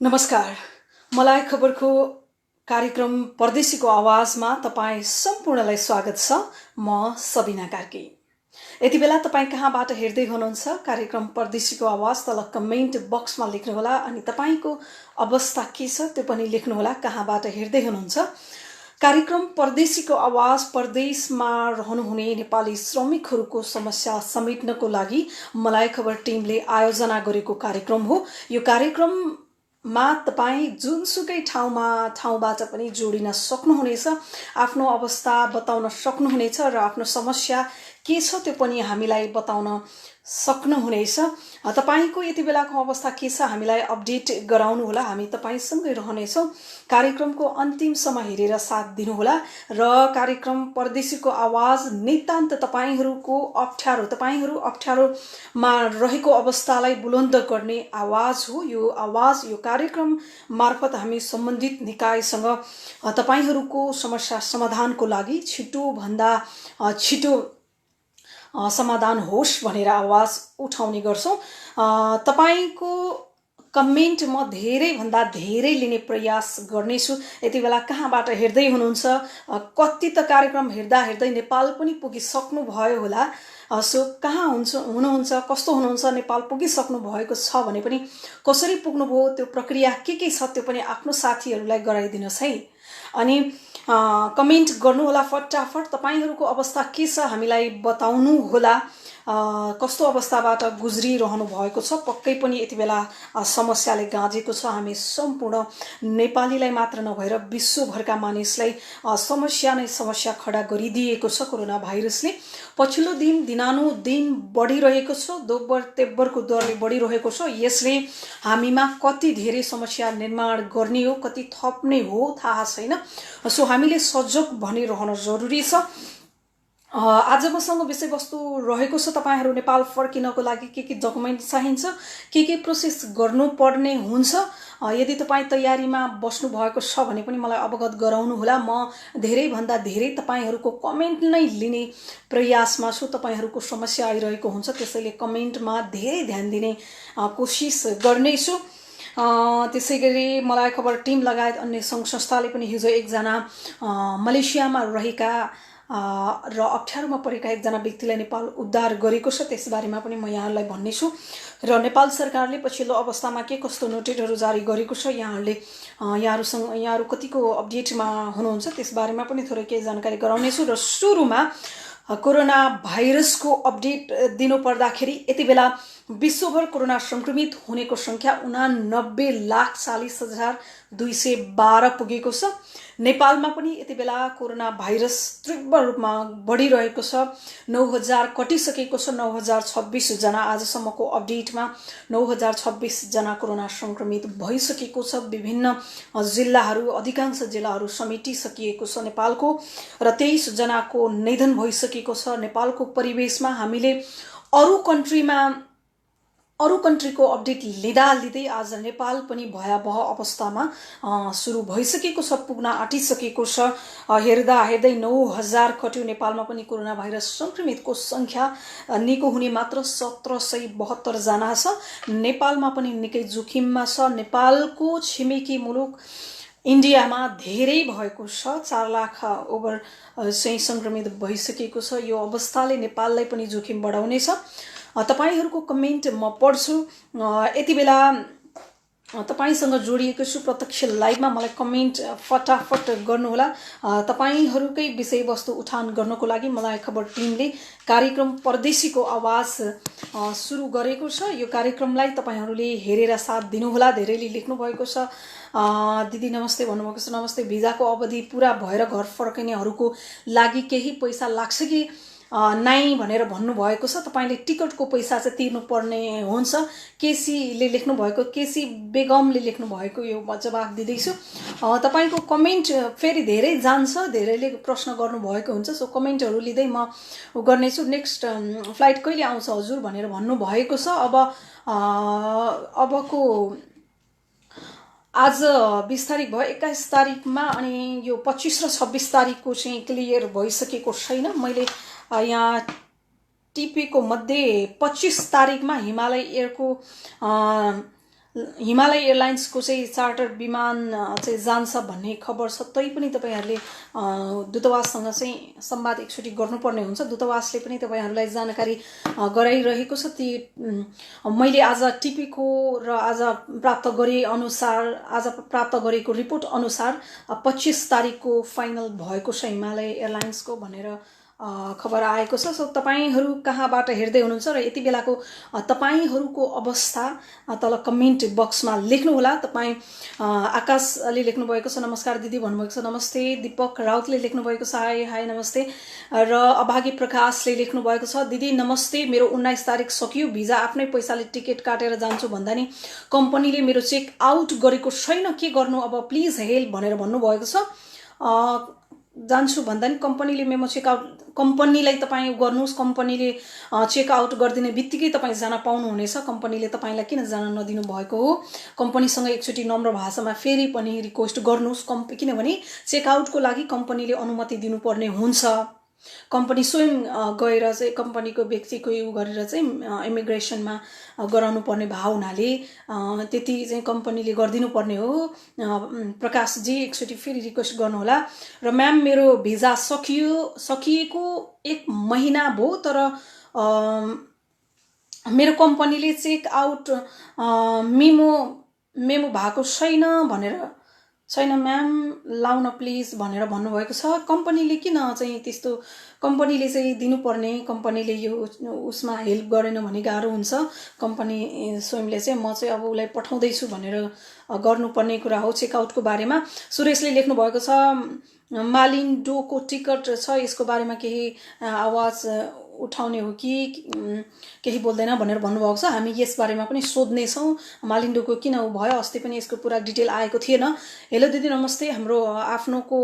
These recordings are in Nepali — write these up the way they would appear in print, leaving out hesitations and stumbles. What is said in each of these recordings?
नमस्कार। मलाई खबरको कार्यक्रम परदेशीको आवाजमा तपाईँ सम्पूर्णलाई स्वागत छ। म सबिना कार्की। यति बेला तपाईँ कहाँबाट हेर्दै हुनुहुन्छ कार्यक्रम परदेशीको आवाज तल कमेन्ट बक्समा लेख्नुहोला अनि तपाईँको अवस्था के छ त्यो पनि लेख्नुहोला कहाँबाट हेर्दै हुनुहुन्छ। कार्यक्रम परदेशीको आवाज परदेशमा रहनुहुने नेपाली श्रमिकहरूको समस्या समेट्नको लागि मलाई खबर टिमले आयोजना गरेको कार्यक्रम हो। यो कार्यक्रम तपाईँ जुनसुकै ठाउँबाट पनि जोडिन सक्नुहुनेछ, आफ्नो अवस्था बताउन सक्नुहुनेछ र आफ्नो समस्या के छ त्यो पनि हामीलाई बताउन सक्नुहुनेछ। तपाईको यति बेलाको अवस्था के छ हामीलाई अपडेट गराउनुहोला। हामी तपाईसँगै रहनेछौँ। कार्यक्रमको अन्तिमसम्म हेरेर साथ दिनुहोला र कार्यक्रम परदेशीको आवाज नितान्त तपाईहरू अप्ठ्यारोमा रहेको अवस्थालाई बुलन्द गर्ने आवाज हो। यो आवाज यो कार्यक्रम मार्फत हामी सम्बन्धित निकायसँग तपाईहरूको समस्या समाधानको लागि छिटोभन्दा छिटो समाधान होस् भनेर आवाज उठाउने गर्छौं। तपाईको कमेन्ट म धेरैभन्दा धेरै लिने प्रयास गर्नेछु। यति बेला कहाँबाट हेर्दै हुनुहुन्छ, कति त कार्यक्रम हेर्दा हेर्दै नेपाल पनि पुगिसक्नु भयो होला। सो कहाँ हुनुहुन्छ, कस्तो हुनुहुन्छ, नेपाल पुगिसक्नु भएको छ भने पनि कसरी पुग्नुभयो त्यो प्रक्रिया के छ त्यो पनि आफ्नो साथीहरूलाई गराइदिनुहोस् है। अनि कमेन्ट गर्नुहोला फटाफट। तपाईहरूको अवस्था के छ हामीलाई बताउनु होला। कस्तो अवस्थाबाट गुज्रिरहनु भएको छ, पक्कै पनि यति बेला समस्याले गाँजेको छ। हामी सम्पूर्ण नेपालीलाई मात्र नभएर विश्वभरका मानिसलाई समस्या नै समस्या खडा गरिदिएको छ कोरोना भाइरसले। पछिल्लो दिनानुदिन बढिरहेको छ, दोब्बर तेब्बरको दरले बढिरहेको छ। यसले हामीमा कति धेरै समस्या निर्माण गर्ने हो, कति थप्ने हो थाहा छैन। सो हामीले सजग भनिरहन जरुरी छ। आज मसँग विषयवस्तु रहेको छ। तपाईहरू नेपाल फर्किनको लागि के डकुमेन्ट चाहिन्छ, के प्रोसेस गर्नुपर्ने हुन्छ, यदि तपाईँ तयारीमा बस्नु भएको छ भने पनि मलाई अवगत गराउनु होला। म धेरैभन्दा धेरै तपाईहरूको कमेन्ट नै लिने प्रयासमा छु। तपाईहरूको समस्या आइरहेको हुन्छ, त्यसैले कमेन्टमा धेरै ध्यान दिने कोसिस गर्नेछु। त्यसैगरी मलाई खबर टिम लगायत अन्य सङ्घ संस्थाले पनि हिजो एकजना मलेसियामा रहेका र अप्ठ्यारोमा परेका एकजना व्यक्तिलाई नेपाल उद्धार गरेको छ। त्यसबारेमा पनि म यहाँहरूलाई भन्नेछु। र नेपाल सरकारले पछिल्लो अवस्थामा के कस्तो नोटिसहरू जारी गरेको छ, यहाँहरू कतिको अपडेटमा हुनुहुन्छ त्यसबारेमा पनि थोरै केही जानकारी गराउनेछु। र सुरुमा कोरोना भाइरसको अपडेट दिनु पर्दाखेरि यति बेला विश्वभर कोरोना संक्रमित हुनेको संख्या 89,40,212 पुगेको छ। नेपालमा पनि यति बेला कोरोना भाइरस तीव्र रूपमा बढिरहेको छ। 9,000 कटिसकेको छ। 9,026 जना आजसम्मको अपडेटमा 9,026 जना कोरोना संक्रमित भइसकेको छ। विभिन्न जिल्लाहरू, अधिकांश जिल्लाहरू समेटिसकिएको छ नेपालको, र 23 जनाको निधन भइसकेको छ। नेपालको परिवेशमा हामीले अरू कन्ट्रीको अपडेट लिँदै आज नेपाल पनि भयावह अवस्थामा सुरु भइसकेको छ, पुग्न आँटिसकेको छ। हेर्दै 9,000 कट्यो। नेपालमा पनि कोरोना भाइरस संक्रमितको संख्या निको हुने मात्र 1772 जना छ। नेपालमा पनि निकै जोखिममा छ। नेपालको छिमेकी मुलुक इन्डियामा धेरै भएको छ, 4 लाख ओभर चाहिँ संक्रमित भइसकेको छ। यो अवस्थाले नेपाललाई पनि जोखिम बढाउनेछ। तपाईहरूको कमेन्ट म पढ्छु। यति बेला तपाईसँग जोडिएको छु प्रत्यक्ष लाइभमा। मलाई कमेन्ट फटाफट गर्नुहोला। तपाईहरूकै विषयवस्तु उठान गर्नको लागि मलाई खबर टिमले कार्यक्रम परदेशीको आवाज सुरु गरेको छ। यो कार्यक्रमलाई तपाईहरूले हेरेर साथ दिनुहोला। धेरैले लेख्नु भएको छ, दिदी नमस्ते भन्नुभएको छ। नमस्ते। भिजाको अवधि पूरा भएर घर फर्किनेहरूको लागि केही पैसा लाग्छ कि नाइ भनेर भन्नुभएको छ। तपाईले टिकटको पैसा चाहिँ तिर्नुपर्ने हुन्छ। केसीले लेख्नु भएको, केसी बेगमले लेख्नु भएको, यो म जवाफ दिँदैछु। तपाईको कमेन्ट फेरि धेरै जान्छ, धेरैले प्रश्न गर्नुभएको हुन्छ। सो कमेन्टहरू लिँदै म गर्नेछु। नेक्स्ट फ्लाइट कहिले आउँछ हजुर भनेर भन्नुभएको छ। अबको आज 20 तारिक भयो, 21 तारिकमा अनि यो 25 र 26 तारिकको चाहिँ क्लियर भइसकेको छैन। मैले यहाँ टिपीको मध्ये 25 तारिकमा हिमालय एयरको हिमालय एयरलाइन्सको चाहिँ चार्टर विमान चाहिँ जान्छ भन्ने खबर छ, तैपनि तपाईँहरूले दूतावाससँग चाहिँ संवाद एकचोटि गर्नुपर्ने हुन्छ। दूतावासले पनि तपाईँहरूलाई जानकारी गराइरहेको छ। ती मैले आज टिपीको र आज प्राप्त गरेको रिपोर्ट अनुसार 25 तारिकको फाइनल भएको छ हिमालय एयरलाइन्सको भनेर खबर आएको छ। सो तपाईहरू कहाँबाट हेर्दै हुनुहुन्छ र यति बेलाको तपाईहरूको अवस्था तल कमेन्ट बक्समा लेख्नुहोला। तपाईँ आकाशले लेख्नु भएको छ नमस्कार दिदी भन्नुभएको छ, नमस्ते। दीपक राउतले लेख्नु भएको छ हाई हाई नमस्ते। र अभागी प्रकाशले लेख्नु भएको छ दिदी नमस्ते, मेरो 19 तारिक सकियो, भिजा आफ्नै पैसाले टिकट काटेर जान्छु भन्दा नि कम्पनीले मेरो चेक आउट गरेको छैन, के गर्नु अब प्लिज हेल्प भनेर भन्नुभएको छ। जान्छु भन्दा नि कम्पनीले मेमो चेकआउट, कम्पनीलाई तपाईँ गर्नुहोस्, कम्पनीले चेकआउट गरिदिने बित्तिकै तपाईँ जान पाउनुहुनेछ। कम्पनीले तपाईँलाई किन जान नदिनु भएको हो, कम्पनीसँग एकचोटि नम्र भाषामा फेरि पनि रिक्वेस्ट गर्नुहोस्। किनभने चेकआउटको लागि कम्पनीले अनुमति दिनुपर्ने हुन्छ। कम्पनी स्वयं गएर चाहिँ कम्पनीको व्यक्तिको यो गरेर चाहिँ इमिग्रेसनमा गराउनु पर्ने भाव हुनाले त्यति चाहिँ कम्पनीले गरिदिनु पर्ने हो। प्रकाशजी एकचोटि फेरि रिक्वेस्ट गर्नुहोला। र म्याम मेरो भिजा सकिएको 1 महिना भयो, तर मेरो कम्पनीले चेक आउट मेमो भएको छैन म्याम, लाउन प्लिज भनेर भन्नुभएको छ। कम्पनीले किन चाहिँ त्यस्तो, कम्पनीले चाहिँ दिनुपर्ने, कम्पनीले यो उसमा हेल्प गरेन भने गाह्रो हुन्छ। कम्पनी स्वयंले चाहिँ म चाहिँ अब उसलाई पठाउँदैछु भनेर गर्नुपर्ने कुरा हो चेकआउटको बारेमा। सुरेशले लेख्नु भएको छ मालिन्डोको टिकट छ, यसको बारेमा केही आवाज उठाउने हो कि केही बोल्दैन भनेर भन्नुभएको छ। हामी यस बारेमा पनि सोध्नेछौँ मालिन्डोको किन भयो, अस्ति पनि यसको पुरा डिटेल आएको थिएन। हेलो दिदी नमस्ते, हाम्रो आफ्नोको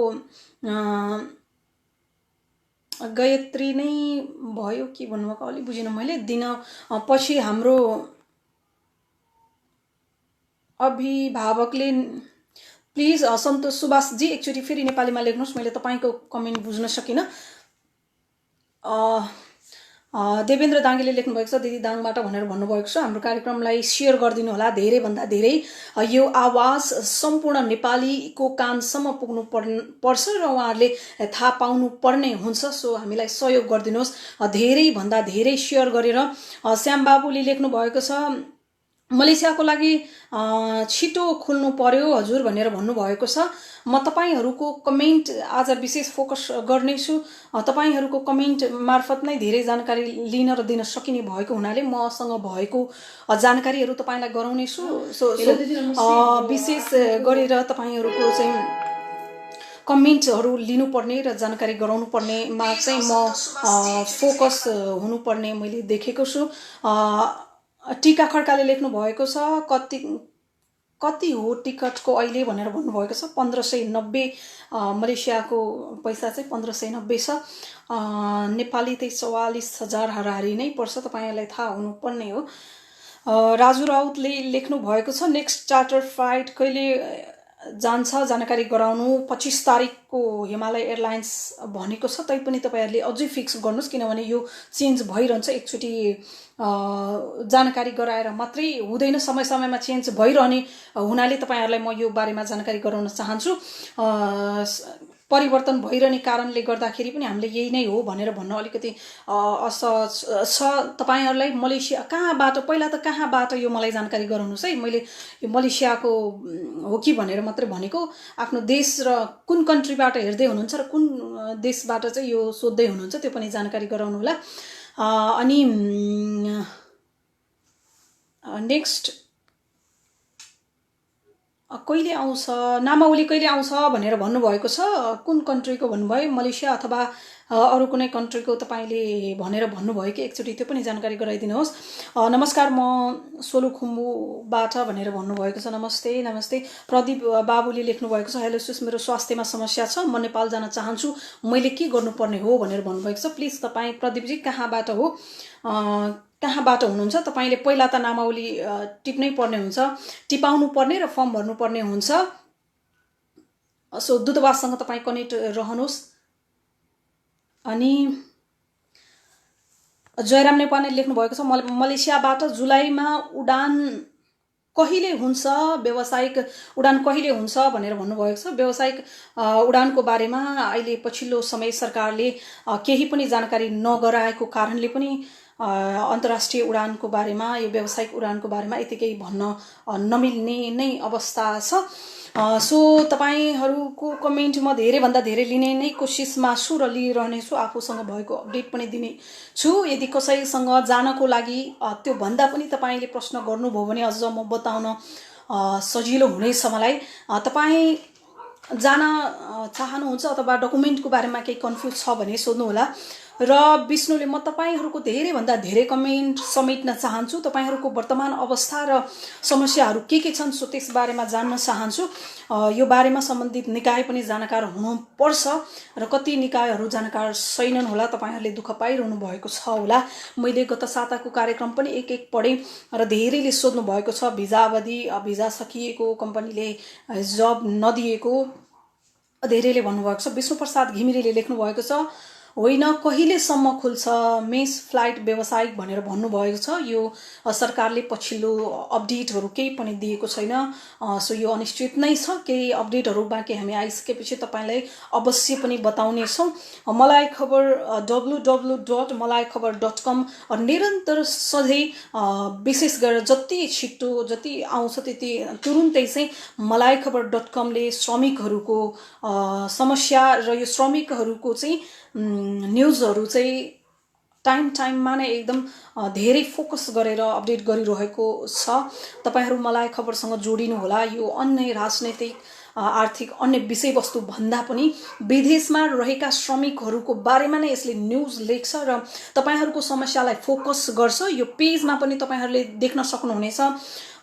गायत्री नै भयो कि भन्नुभएको, अलि बुझिनँ मैले। दिन पछि हाम्रो अभिभावकले प्लिज सन्तोष सुभाषजी एकचोटि फेरि नेपालीमा लेख्नुहोस्, मैले तपाईँको कमेन्ट बुझ्न सकिनँ। देवेन्द्र दाङ्गेले लेख्नु भएको छ दिदी दाङबाट भनेर भन्नुभएको छ। हाम्रो कार्यक्रमलाई सेयर गरिदिनु होला, धेरैभन्दा धेरै यो आवाज सम्पूर्ण नेपालीको कानसम्म पुग्नु पर्छ र उहाँहरूले थाहा पाउनु पर्ने हुन्छ। सो हामीलाई सहयोग गरिदिनुहोस्, धेरैभन्दा धेरै सेयर गरेर। श्याम बाबुले लेख्नु भएको छ मलेसियाको लागि छिटो खुल्नु पर्यो हजुर भनेर भन्नुभएको छ। म तपाईहरूको कमेन्ट आज विशेष फोकस गर्नेछु। तपाईहरूको कमेन्ट मार्फत नै धेरै जानकारी लिन र दिन सकिने भएको हुनाले मसँग भएको जानकारीहरू तपाईलाई गराउनेछु। सो विशेष गरेर तपाईहरूको चाहिँ कमेन्टहरू लिनुपर्ने र जानकारी गराउनु पर्नेमा चाहिँ म फोकस हुनुपर्ने मैले देखेको छु। टीका खड्काले लेख्नु भएको छ कति हो टिकटको अहिले भनेर भन्नुभएको छ। 1590 मलेसियाको पैसा चाहिँ 1590 छ। नेपाली चाहिँ 44,000 हाराहारी नै पर्छ, तपाईहरूलाई थाहा हुनुपर्ने हो। राजु राउतले लेख्नु भएको छ नेक्स्ट चार्टर फ्लाइट कहिले जान्छ जानकारी गराउनु। 25 तारिकको हिमालय एयरलाइन्स भनेको छ, तैपनि तपाईहरूले अझै फिक्स गर्नुहोस्, किनभने यो चेन्ज भइरहन्छ। एकचोटि जानकारी गराएर मात्रै हुँदैन, समय समयमा चेन्ज भइरहने हुनाले तपाईहरूलाई म यो बारेमा जानकारी गराउन चाहन्छु। परिवर्तन भइरहने कारणले गर्दाखेरि पनि हामीले यही नै हो भनेर भन्न अलिकति असहज छ। तपाईहरूलाई मलेसिया कहाँबाट, पहिला त कहाँबाट यो मलाई जानकारी गराउनुहोस् है। मैले यो मलेसियाको हो कि भनेर मात्रै भनेको, आफ्नो देश र कुन कन्ट्रीबाट हेर्दै हुनुहुन्छ र कुन देशबाट चाहिँ यो सोध्दै हुनुहुन्छ त्यो पनि जानकारी गराउनु होला। अनि नेक्स्ट कहिले आउँछ, नामावली कहिले आउँछ भनेर भन्नुभएको छ। कुन कन्ट्रीको भन्नुभयो, मलेसिया अथवा अरू कुनै कन्ट्रीको तपाईँले भनेर भन्नुभयो कि एकचोटि त्यो पनि जानकारी गराइदिनुहोस्। नमस्कार म सोलुखुम्बुबाट भनेर भन्नुभएको छ। नमस्ते नमस्ते। प्रदीप बाबुले लेख्नु भएको छ हेलो सुस, मेरो स्वास्थ्यमा समस्या छ, म नेपाल जान चाहन्छु, मैले के गर्नुपर्ने हो भनेर भन्नुभएको छ। प्लिज तपाईँ प्रदीपजी कहाँबाट हो, कहाँबाट हुनुहुन्छ, तपाईँले पहिला त नामावली टिप्नै पर्ने हुन्छ, टिपाउनु पर्ने र फर्म भर्नुपर्ने हुन्छ। सो दूतावाससँग तपाईँ कनेक्ट रहनुहोस्। अनि जयराम नेपालले लेख्नु भएको छ मलेसियाबाट जुलाईमा उडान कहिले हुन्छ, व्यावसायिक उडान कहिले हुन्छ भनेर भन्नुभएको छ। व्यावसायिक उडानको बारेमा अहिले पछिल्लो समय सरकारले केही पनि जानकारी नगराएको कारणले पनि अन्तर्राष्ट्रिय उडानको बारेमा, यो व्यावसायिक उडानको बारेमा यतिकै भन्न नमिल्ने नै अवस्था छ। सो तपाईहरूको कमेन्ट म धेरैभन्दा धेरै लिने नै कोसिसमा छु र लिइरहनेछु। आफूसँग भएको अपडेट पनि दिने छु। यदि कसैसँग जानको लागि त्योभन्दा पनि तपाईँले प्रश्न गर्नुभयो भने अझ म बताउन सजिलो हुनेछ मलाई। तपाईँ जान चाहनुहुन्छ अथवा डकुमेन्टको बारेमा केही कन्फ्युज छ भने सोध्नुहोला। र विष्णुले म तपाईहरूको धेरैभन्दा धेरै कमेन्ट समेट्न चाहन्छु। तपाईहरूको वर्तमान अवस्था र समस्याहरू के छन् सो त्यस बारेमा जान्न चाहन्छु। यो बारेमा सम्बन्धित निकाय पनि जानकार हुनुपर्छ र कति निकायहरू जानकार छैनन् होला। तपाईहरूले दुःख पाइरहनु भएको छ होला। मैले गत साताको कार्यक्रम पनि एक पढेँ र धेरैले सोध्नु भएको छ भिजा अवधि, भिजा सकिएको, कम्पनीले जब नदिएको धेरैले भन्नुभएको छ। विष्णु प्रसाद घिमिरेले लेख्नु भएको छ होइन कहिलेसम्म खुल्छ मेस फ्लाइट व्यावसायिक भनेर भन्नुभएको छ। यो सरकारले पछिल्लो अपडेटहरू केही पनि दिएको छैन। सो यो अनिश्चित नै छ। केही अपडेटहरू बाँकी हामी आइसकेपछि तपाईँलाई अवश्य पनि बताउनेछौँ। मलाई खबर www.malaikhabar.com निरन्तर सधैँ विशेष गरेर जति छिटो जति आउँछ त्यति तुरुन्तै चाहिँ malaikhabar.com ले श्रमिकहरूको समस्या र यो श्रमिकहरूको चाहिँ न्युजहरू चाहिँ टाइममा नै एकदम धेरै फोकस गरेर अपडेट गरिरहेको छ। तपाईहरू मलाई खबरसँग जोडिनु होला। यो अन्य राजनैतिक आर्थिक अन्य विषयवस्तु भन्दा पनि विदेशमा रहेका श्रमिकहरूको बारेमा नै यसले न्युज लेख्छ र तपाईहरूको समस्यालाई फोकस गर्छ। यो पेजमा पनि तपाईहरूले देख्न सक्नुहुनेछ।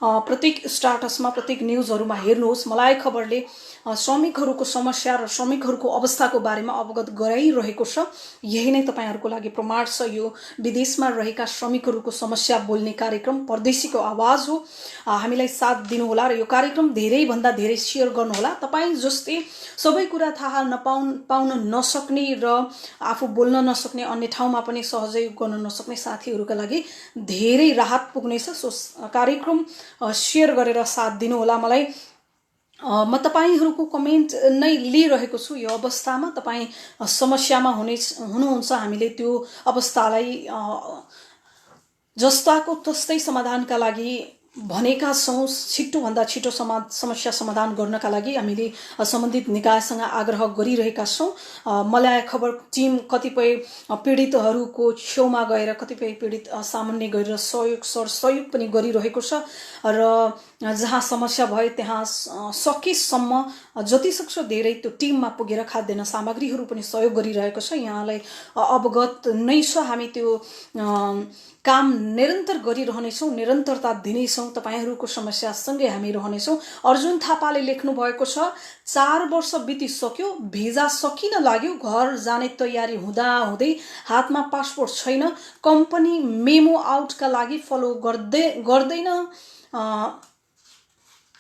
प्रत्येक स्टाटसमा प्रत्येक न्युजहरूमा हेर्नुहोस् मलाई खबरले श्रमिकहरूको समस्या र श्रमिकहरूको अवस्थाको बारेमा अवगत गराइरहेको छ। यही नै तपाईहरूको लागि प्रमाण छ। यो विदेशमा रहेका श्रमिकहरूको समस्या बोल्ने कार्यक्रम परदेशीको आवाज हो। हामीलाई साथ दिनुहोला र यो कार्यक्रम धेरैभन्दा धेरै सेयर गर्नुहोला। तपाईँ जस्तै सबै कुरा थाहा पाउन नसक्ने र आफू बोल्न नसक्ने, अन्य ठाउँमा पनि सहयोग गर्न नसक्ने साथीहरूका लागि धेरै राहत पुग्नेछ। सो कार्यक्रम सेयर गरेर साथ दिनुहोला मलाई। म तपाईहरूको कमेन्ट नै लिइरहेको छु। यो अवस्थामा तपाईँ समस्यामा हुनुहुन्छ। हामीले त्यो अवस्थालाई जस्ताको तस्तै समाधानका लागि भनेका छौँ। छिटोभन्दा छिटो समस्या समाधान गर्नका लागि हामीले सम्बन्धित निकायसँग आग्रह गरिरहेका छौँ। मलाई खबर टिम कतिपय पीडितहरूको छेउमा गएर कतिपय पीडित सामान्य गरेर सहयोग पनि गरिरहेको छ र जहाँ समस्या भए त्यहाँ सकेसम्म जति सक्छ धेरै त्यो टिममा पुगेर खाद्यान्न सामग्रीहरू पनि सहयोग गरिरहेको छ। यहाँलाई अवगत नै छ। हामी त्यो काम निरन्तर गरिरहनेछौँ, निरन्तरता दिनेछौँ। तपाईँहरूको समस्यासँगै हामी रहनेछौँ। अर्जुन थापाले लेख्नु भएको छ 4 वर्ष बितिसक्यो, भिजा सकिन लाग्यो, घर जाने तयारी हुँदै हातमा पासपोर्ट छैन, कम्पनी मेमो आउटका लागि फलो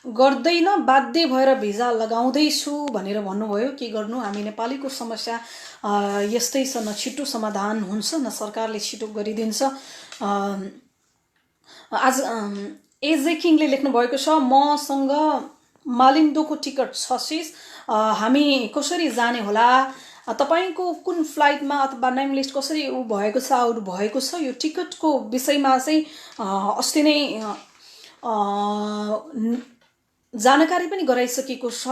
गर्दैन, बाध्य भएर भिजा लगाउँदैछु भनेर भन्नुभयो। के गर्नु, हामी नेपालीको समस्या यस्तै छ। न छिटो समाधान हुन्छ न सरकारले छिटो गरिदिन्छ। आज एजे किङले लेख्नु भएको छ मसँग मालिन्दोको टिकट छ सिस, हामी कसरी जाने होला? तपाईको कुन फ्लाइटमा अथवा नेम लिस्ट कसरी भएको छ, आउट भएको छ? यो टिकटको विषयमा चाहिँ अस्ति नै जानकारी पनि गराइसकेको छ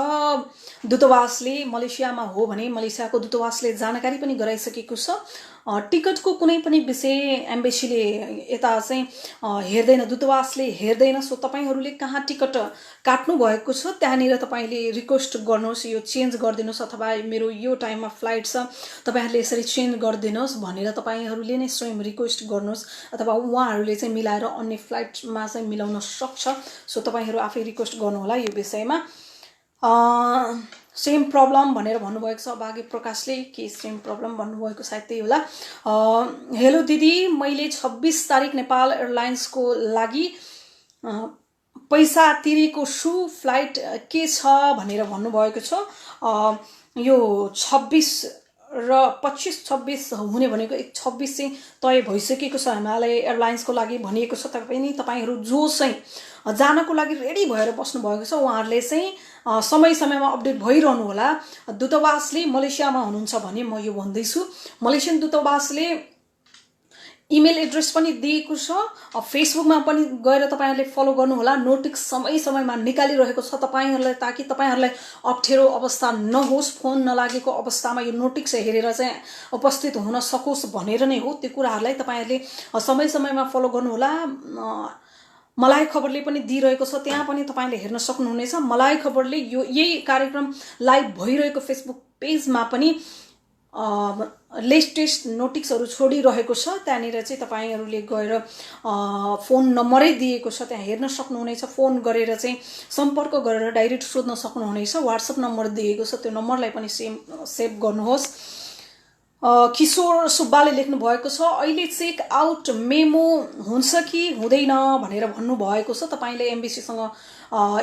दूतावासले। मलेसियामा हो भने मलेसियाको दूतावासले जानकारी पनि गराइसकेको छ। टिकटको कुनै पनि विषय एम्बेसीले यता चाहिँ हेर्दैन, दूतावासले हेर्दैन। सो तपाईहरूले कहाँ टिकट काट्नु भएको छ त्यहाँनिर तपाईँले रिक्वेस्ट गर्नुहोस्, यो चेन्ज गरिदिनुहोस् अथवा मेरो यो टाइममा फ्लाइट छ तपाईँहरूले यसरी चेन्ज गरिदिनुहोस् भनेर तपाईँहरूले नै स्वयं रिक्वेस्ट गर्नुहोस्, अथवा उहाँहरूले चाहिँ मिलाएर अन्य फ्लाइटमा चाहिँ मिलाउन सक्छ। सो तपाईँहरू आफै रिक्वेस्ट गर्नुहोला यो विषयमा। सेम प्रब्लम भनेर भन्नुभएको छ भाग्य प्रकाशले। के सेम प्रब्लम भन्नुभएको सायद त्यही होला। हेलो दिदी, मैले 26 तारिक नेपाल एयरलाइन्सको लागि पैसा तिरेको छु, फ्लाइट के छ भनेर भन्नुभएको छ। यो 26 र 25-26 हुने भनेको 26 चाहिँ तय भइसकेको छ हिमालय एयरलाइन्सको लागि भनिएको छ। तपाईहरू जो चाहिँ जानको लागि रेडी भएर बस्नु भएको छ उहाँहरूले चाहिँ समय समयमा अपडेट भइरहनु होला। दूतावासले मलेसियामा हुनुहुन्छ भने म यो भन्दैछु, मलेसियन दूतावासले इमेल एड्रेस पनि दिएको छ। फेसबुकमा पनि गएर तपाईहरुले फलो गर्नुहोला। नोटिस समय समयमा निकालिरहेको छ तपाईहरुलाई, ताकि तपाईहरुलाई अप्ठ्यारो अवस्था नहोस्, फोन नलागेको अवस्थामा यो नोटिस हेरेर चाहिँ उपस्थित हुन सकोस् भनेर नै हो। त्यो कुराहरुलाई तपाईहरुले समय समयमा फलो गर्नुहोला। मलाई खबरले पनि दिइरहेको छ, त्यहाँ पनि तपाईले हेर्न सक्नुहुनेछ। मलाई खबरले यो यही कार्यक्रम लाइभ भइरहेको फेसबुक पेजमा पनि लेटेस्ट नोटिसहरु छोडिरहेको छ। त्यहाँनिर चाहिँ तपाईहरुले गएर फोन नम्बरै दिएको छ, त्यहाँ हेर्न सक्नुहुनेछ। फोन गरेर चाहिँ सम्पर्क गरेर डाइरेक्ट सोध्न सक्नुहुनेछ। व्हाट्सएप नम्बर दिएको छ, त्यो नम्बरलाई पनि सेभ गर्नुहोस्। किशोर सुब्बाले लेख्नु भएको छ, अहिले चेक आउट मेमो हुन्छ कि हुँदैन भनेर भन्नु भएको छ। तपाईले एम्बेसीसँग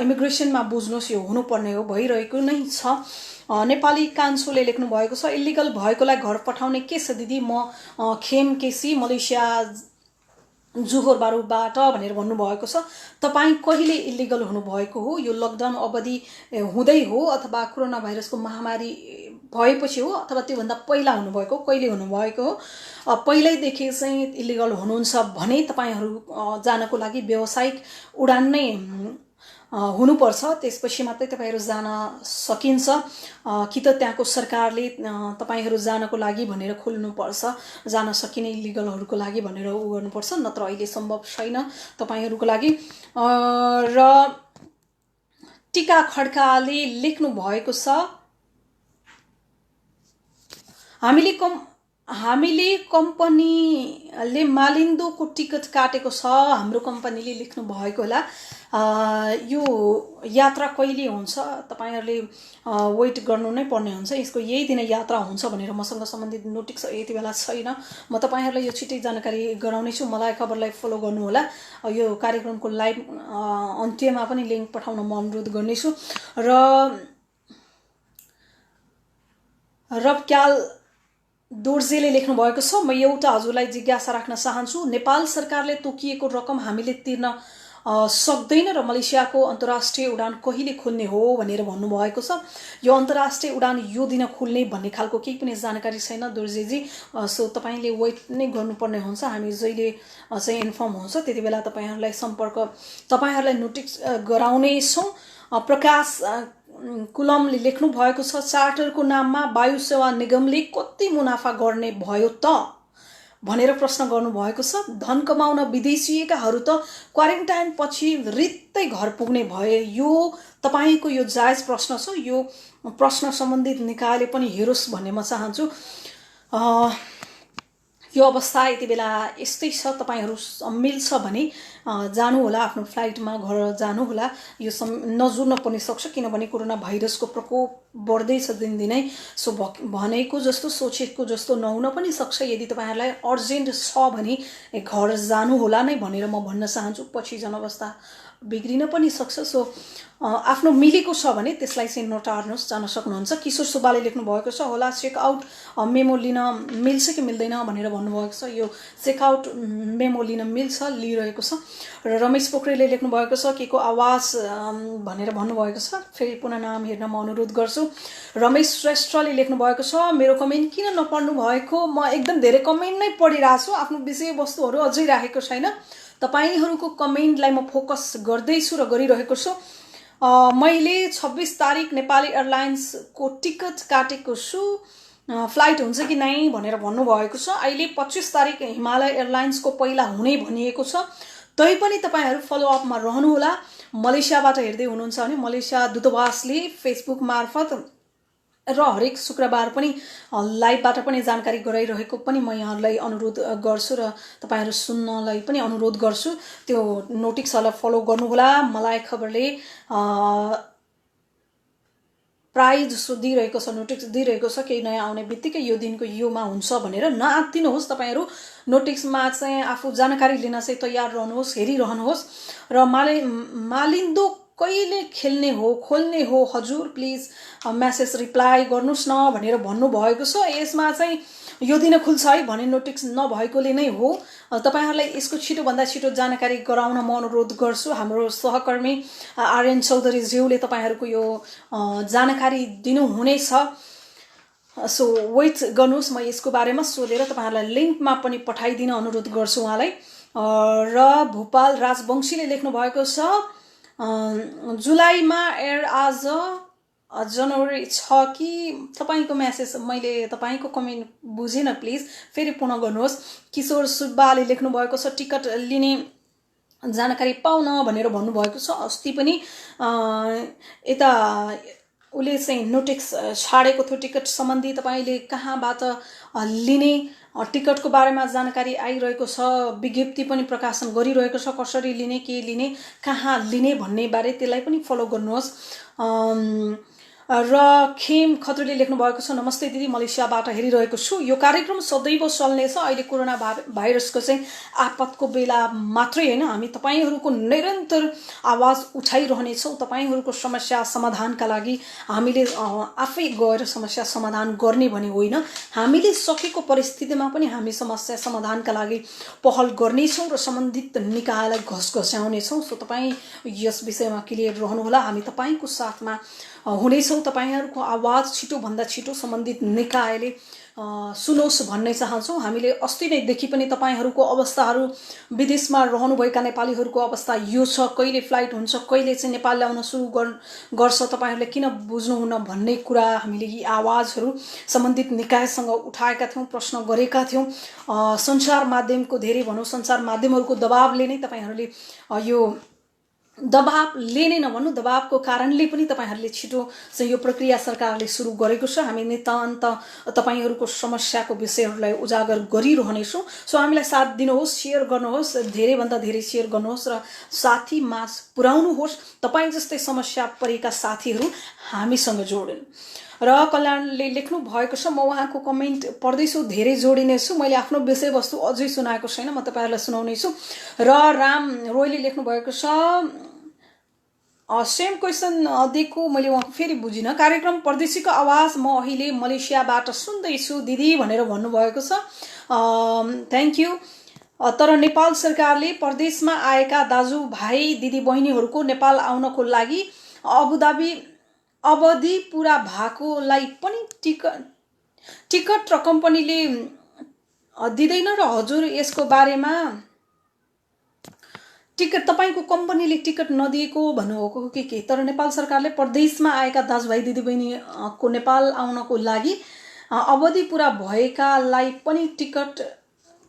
इमिग्रेसनमा बुझ्नुहोस्, यो हुनुपर्ने हो, भइरहेको नै छ। नेपाली कान्छोले लेख्नु भएको छ, इलिगल भएकोलाई घर पठाउने के छ दिदी, म खेम केसी मलेसिया जुहोर बारुबाट भनेर भन्नुभएको छ। तपाई कहिले इलिगल हुनुभएको हो? यो लकडाउन अवधि हुँदै हो अथवा कोरोना भाइरसको महामारी भएपछि हो अथवा त्योभन्दा पहिला हुनुभएको, कहिले हुनुभएको हो? पहिल्यैदेखि चाहिँ इलिगल हुनुहुन्छ भने तपाईहरु जानको लागि व्यावसायिक उडान नै हुनुपर्छ, त्यसपछि मात्रै तपाईहरु जान सकिन्छ। कि त त्यहाँको सरकारले तपाईहरु जानको लागि भनेर खोल्नुपर्छ, जान सकिने इलिगलहरुको लागि भनेर उ गर्नुपर्छ, नत्र अहिले सम्भव छैन तपाईहरुको लागि। र टिका खड्काले लेख्नु भएको छ, हामीले कम्पनीले मालिन्दोको टिकट काटेको छ, हाम्रो कम्पनीले लेख्नु भएको होला। यो यात्रा कहिले हुन्छ तपाईहरुले वेट गर्नु नै पर्ने हुन्छ। यसको यही दिन यात्रा हुन्छ भनेर मसँग सम्बन्धित नोटिस यति बेला छैन। म तपाईहरुलाई यो छिटै जानकारी गराउने छु। मलाई खबरलाई फलो गर्नु होला। यो कार्यक्रमको लाइभ अन्त्यमा पनि लिंक पठाउन म अनुरोध गर्नेछु। र रबक्याल दोर्जेले लेख्नु भएको छ, म एउटा हजुरलाई जिज्ञासा राख्न चाहन्छु, नेपाल सरकारले तोकिएको रकम हामीले तिर्न सक्दैन र मलेसियाको अन्तर्राष्ट्रिय उडान कहिले खुल्ने हो भनेर भन्नुभएको छ। यो अन्तर्राष्ट्रिय उडान यो दिन खुल्ने भन्ने खालको केही पनि जानकारी छैन दोर्जेजी। सो तपाईले वेट नै गर्नुपर्ने हुन्छ। हामी जहिले चाहिँ इन्फर्म हुन्छ त्यति बेला तपाईहरुलाई नोटिस गराउने छौं। प्रकाश कुलमले लेख्नु भएको छ, चार्टरको नाममा वायु सेवा निगमले कति मुनाफा गर्ने भयो त भनेर प्रश्न गर्नु भएको छ। धन कमाउन विदेशीकाहरू त क्वारेन्टाइन पछि रित्तै घर पुग्ने भए। यो तपाईको यो जायज प्रश्न छ। यो प्रश्न सम्बन्धित निकायले पनि हेरोस् भन्ने म चाहन्छु। यो अवस्था यति बेला यस्तै छ। तपाईहरु मिल्छ भने जानु होला, आफ्नो फ्लाइटमा घर जानु होला। यो नजुर्न पनि सक्छ, किनभने कोरोना भाइरसको प्रकोप बढ्दै छ दिनदिनै। सो भनेको जस्तो सोचेको जस्तो नहुन पनि सक्छ। यदि तपाईहरुलाई अर्जेन्ट छ भने घर जानु होला नै भनेर म भन्न चाहन्छु। पछि जनअवस्था बिग्रिन पनि सक्छ। सो आफ्नो मिलेको छ भने त्यसलाई चाहिँ नटार्नुहोस्, जान सक्नुहुन्छ। किशोर सुब्बाले लेख्नु भएको छ, होला चेकआउट मेमो लिन मिल्छ कि मिल्दैन भनेर भन्नुभएको छ। यो चेकआउट मेमो लिन मिल्छ, लिइरहेको छ। र रमेश पोखरेलले लेख्नु भएको छ, के को आवाज भनेर भन्नुभएको छ। फेरि पुनः नाम हेर्न म अनुरोध गर्छु। रमेश श्रेष्ठले लेख्नु भएको छ, मेरो कमेन्ट किन नपढ्नु भएको? म एकदम धेरै कमेन्ट नै पढिरहेको छु, आफ्नो विषयवस्तुहरू अझै राखेको छैन। तपाईहरुको कमेन्टलाई म फोकस गर्दैछु र गरिरहेको छु। मैले 26 तारिक नेपाली एयरलाइन्सको टिकट काटेको छु, फ्लाइट हुन्छ कि नै भनेर भन्नुभएको छ। अहिले 25 तारिक हिमालय एयरलाइन्सको पहिला हुने भनिएको छ। तैपनि तपाईहरु फलोअपमा रहनुहोला। मलेसियाबाट हेर्दै हुनुहुन्छ भने मलेसिया दूतावासले फेसबुक मार्फत र हरेक शुक्रबार पनि लाइभबाट पनि जानकारी गराइरहेको पनि म यहाँलाई अनुरोध गर्छु र तपाईहरु सुन्नलाई पनि अनुरोध गर्छु। त्यो नोटिसहरुलाई फलो गर्नुहोला। मलाई खबरले प्राइज दिइरहेको छ, नोटिस दिइरहेको छ, केही नयाँ आउने बित्तिकै यो दिनको योमा हुन्छ भनेर। नआत्तिनुहोस् तपाईहरु। नोटिसमा चाहिँ आफू जानकारी लिन चाहिँ तयार रहनुहोस्, हेरिरहनुहोस्। र मालिन्दो कहिले खेल्ने हो खोल्ने हो हजुर प्लिज मेसेज रिप्लाई गर्नुहोस् न भनेर भन्नुभएको छ। यसमा चाहिँ यो दिन खुल्छ है भन्ने नोटिस नभएकोले नै हो। तपाईहरुलाई यसको छिटोभन्दा छिटो जानकारी गराउन म अनुरोध गर्छु। हाम्रो सहकर्मी आर्यन चौधरी ज्यूले तपाईहरुको यो जानकारी दिनुहुनेछ। सो वेट गर्नुहोस्, म यसको बारेमा सोधेर तपाईहरुलाई लिंकमा पनि पठाइदिन अनुरोध गर्छु उहाँलाई। र भोपाल राजवंशीले लेख्नु भएको छ जुलाईमा एयर आज जनवरी 6 कि तपाईको मेसेज मैले तपाईको कमेन्ट बुझेन, प्लिज फेरि पुनः गर्नुहोस्। किशोर सुब्बाले लेख्नु भएको छ टिकट लिने जानकारी पाउन भनेर भन्नुभएको छ। अस्ति पनि यता उले चाहिँ नोटिस छाडेको थियो टिकट सम्बन्धी, तपाईले कहाँबाट लिने टिकटको बारेमा जानकारी आइरहेको छ, विज्ञप्ति पनि प्रकाशन गरिरहेको छ, कसरी लिने के लिने कहाँ लिने भन्ने बारे त्यसलाई पनि फलो गर्नुहोस्। र खेम खत्रीले लेख्नु भएको छ नमस्ते दिदी, मलेसियाबाट हेरिरहेको छु। यो कार्यक्रम सदैव चल्नेछ। अहिले कोरोना भाइरसको चाहिँ आपतको बेला मात्रै हैन, हामी तपाईहरुको निरन्तर आवाज उठाइरहनेछौं। तपाईहरुको समस्या समाधानका लागि हामीले आफै गएर समस्या समाधान गर्ने भने होइन, हामीले सकेको परिस्थितिमा पनि हामी समस्या समाधानका लागि पहल गर्नेछौं र सम्बन्धित निकायलाई घस्घस्याउनेछौं। सो तपाई यस विषयमा क्लियर रहनुहोला, हामी तपाईको साथमा हुनेछौं। तपाईहरुको आवाज छिटो भन्दा छिटो सम्बन्धित निकायले सुनोस् भन्ने चाहन्छौं। हामीले अस्ति नै देखि पनि तपाईहरुको अवस्थाहरु, विदेशमा रहनुभएका नेपालीहरुको अवस्था यो छ, कहिले फ्लाइट हुन्छ, कहिले चाहिँ नेपाल ल्याउन सुरु गर्छ, तपाईहरुले किन बुझ्नुहुन्न भन्ने कुरा हामीले यी आवाजहरु सम्बन्धित निकायसँग उठाएका थियौं, प्रश्न गरेका थियौं। संचार माध्यमको धेरै भनौं संचार माध्यमहरुको दबावले नै तपाईहरुले यो दबावले नै नभन्नु, दबावको कारणले पनि तपाईहरुले छिटो चाहिँ यो प्रक्रिया सरकारले सुरु गरेको छ। हामी नितान्त तपाईहरुको समस्याको विषयहरुलाई उजागर गरिरहनेछौं। सो हामीलाई साथ दिनुहोस्, शेयर गर्नुहोस्, धेरै भन्दा धेरै शेयर गर्नुहोस् र साथी माझ पुर्याउनुहोस्। तपाई जस्तै समस्या परेका साथीहरु हामीसँग जोडिन्। र कल्याणले लेख्नु भएको छ म उहाँको कमेन्ट पढ्दैछु, धेरै जोडिनेछु। मैले आफ्नो विषयवस्तु अझै सुनाएको छैन, म तपाईहरुलाई सुनाउने छु। र राम रोयले लेख्नु भएको छ सेम क्वेशन दिएको मैले उहाँको फेरि बुझिन। कार्यक्रम परदेशीको आवाज म अहिले मलेसियाबाट सुन्दै छु दिदी भनेर भन्नुभएको छ। Thank you. तर नेपाल सरकारले परदेशमा आएका दाजुभाइ दिदीबहिनीहरुको नेपाल आउनको लागि अवधि पूरा भएकोलाई पनि टिकट र कम्पनीले दिदैन र हजुर यसको बारेमा टिकट तपाईको कम्पनीले टिकट नदिएको भन्नुभएको हो के? तर नेपाल सरकारले परदेशमा आएका दाजुभाइ दिदीबहिनी को नेपाल आउनको लागि अवधि पूरा भएकालाई पनि टिकट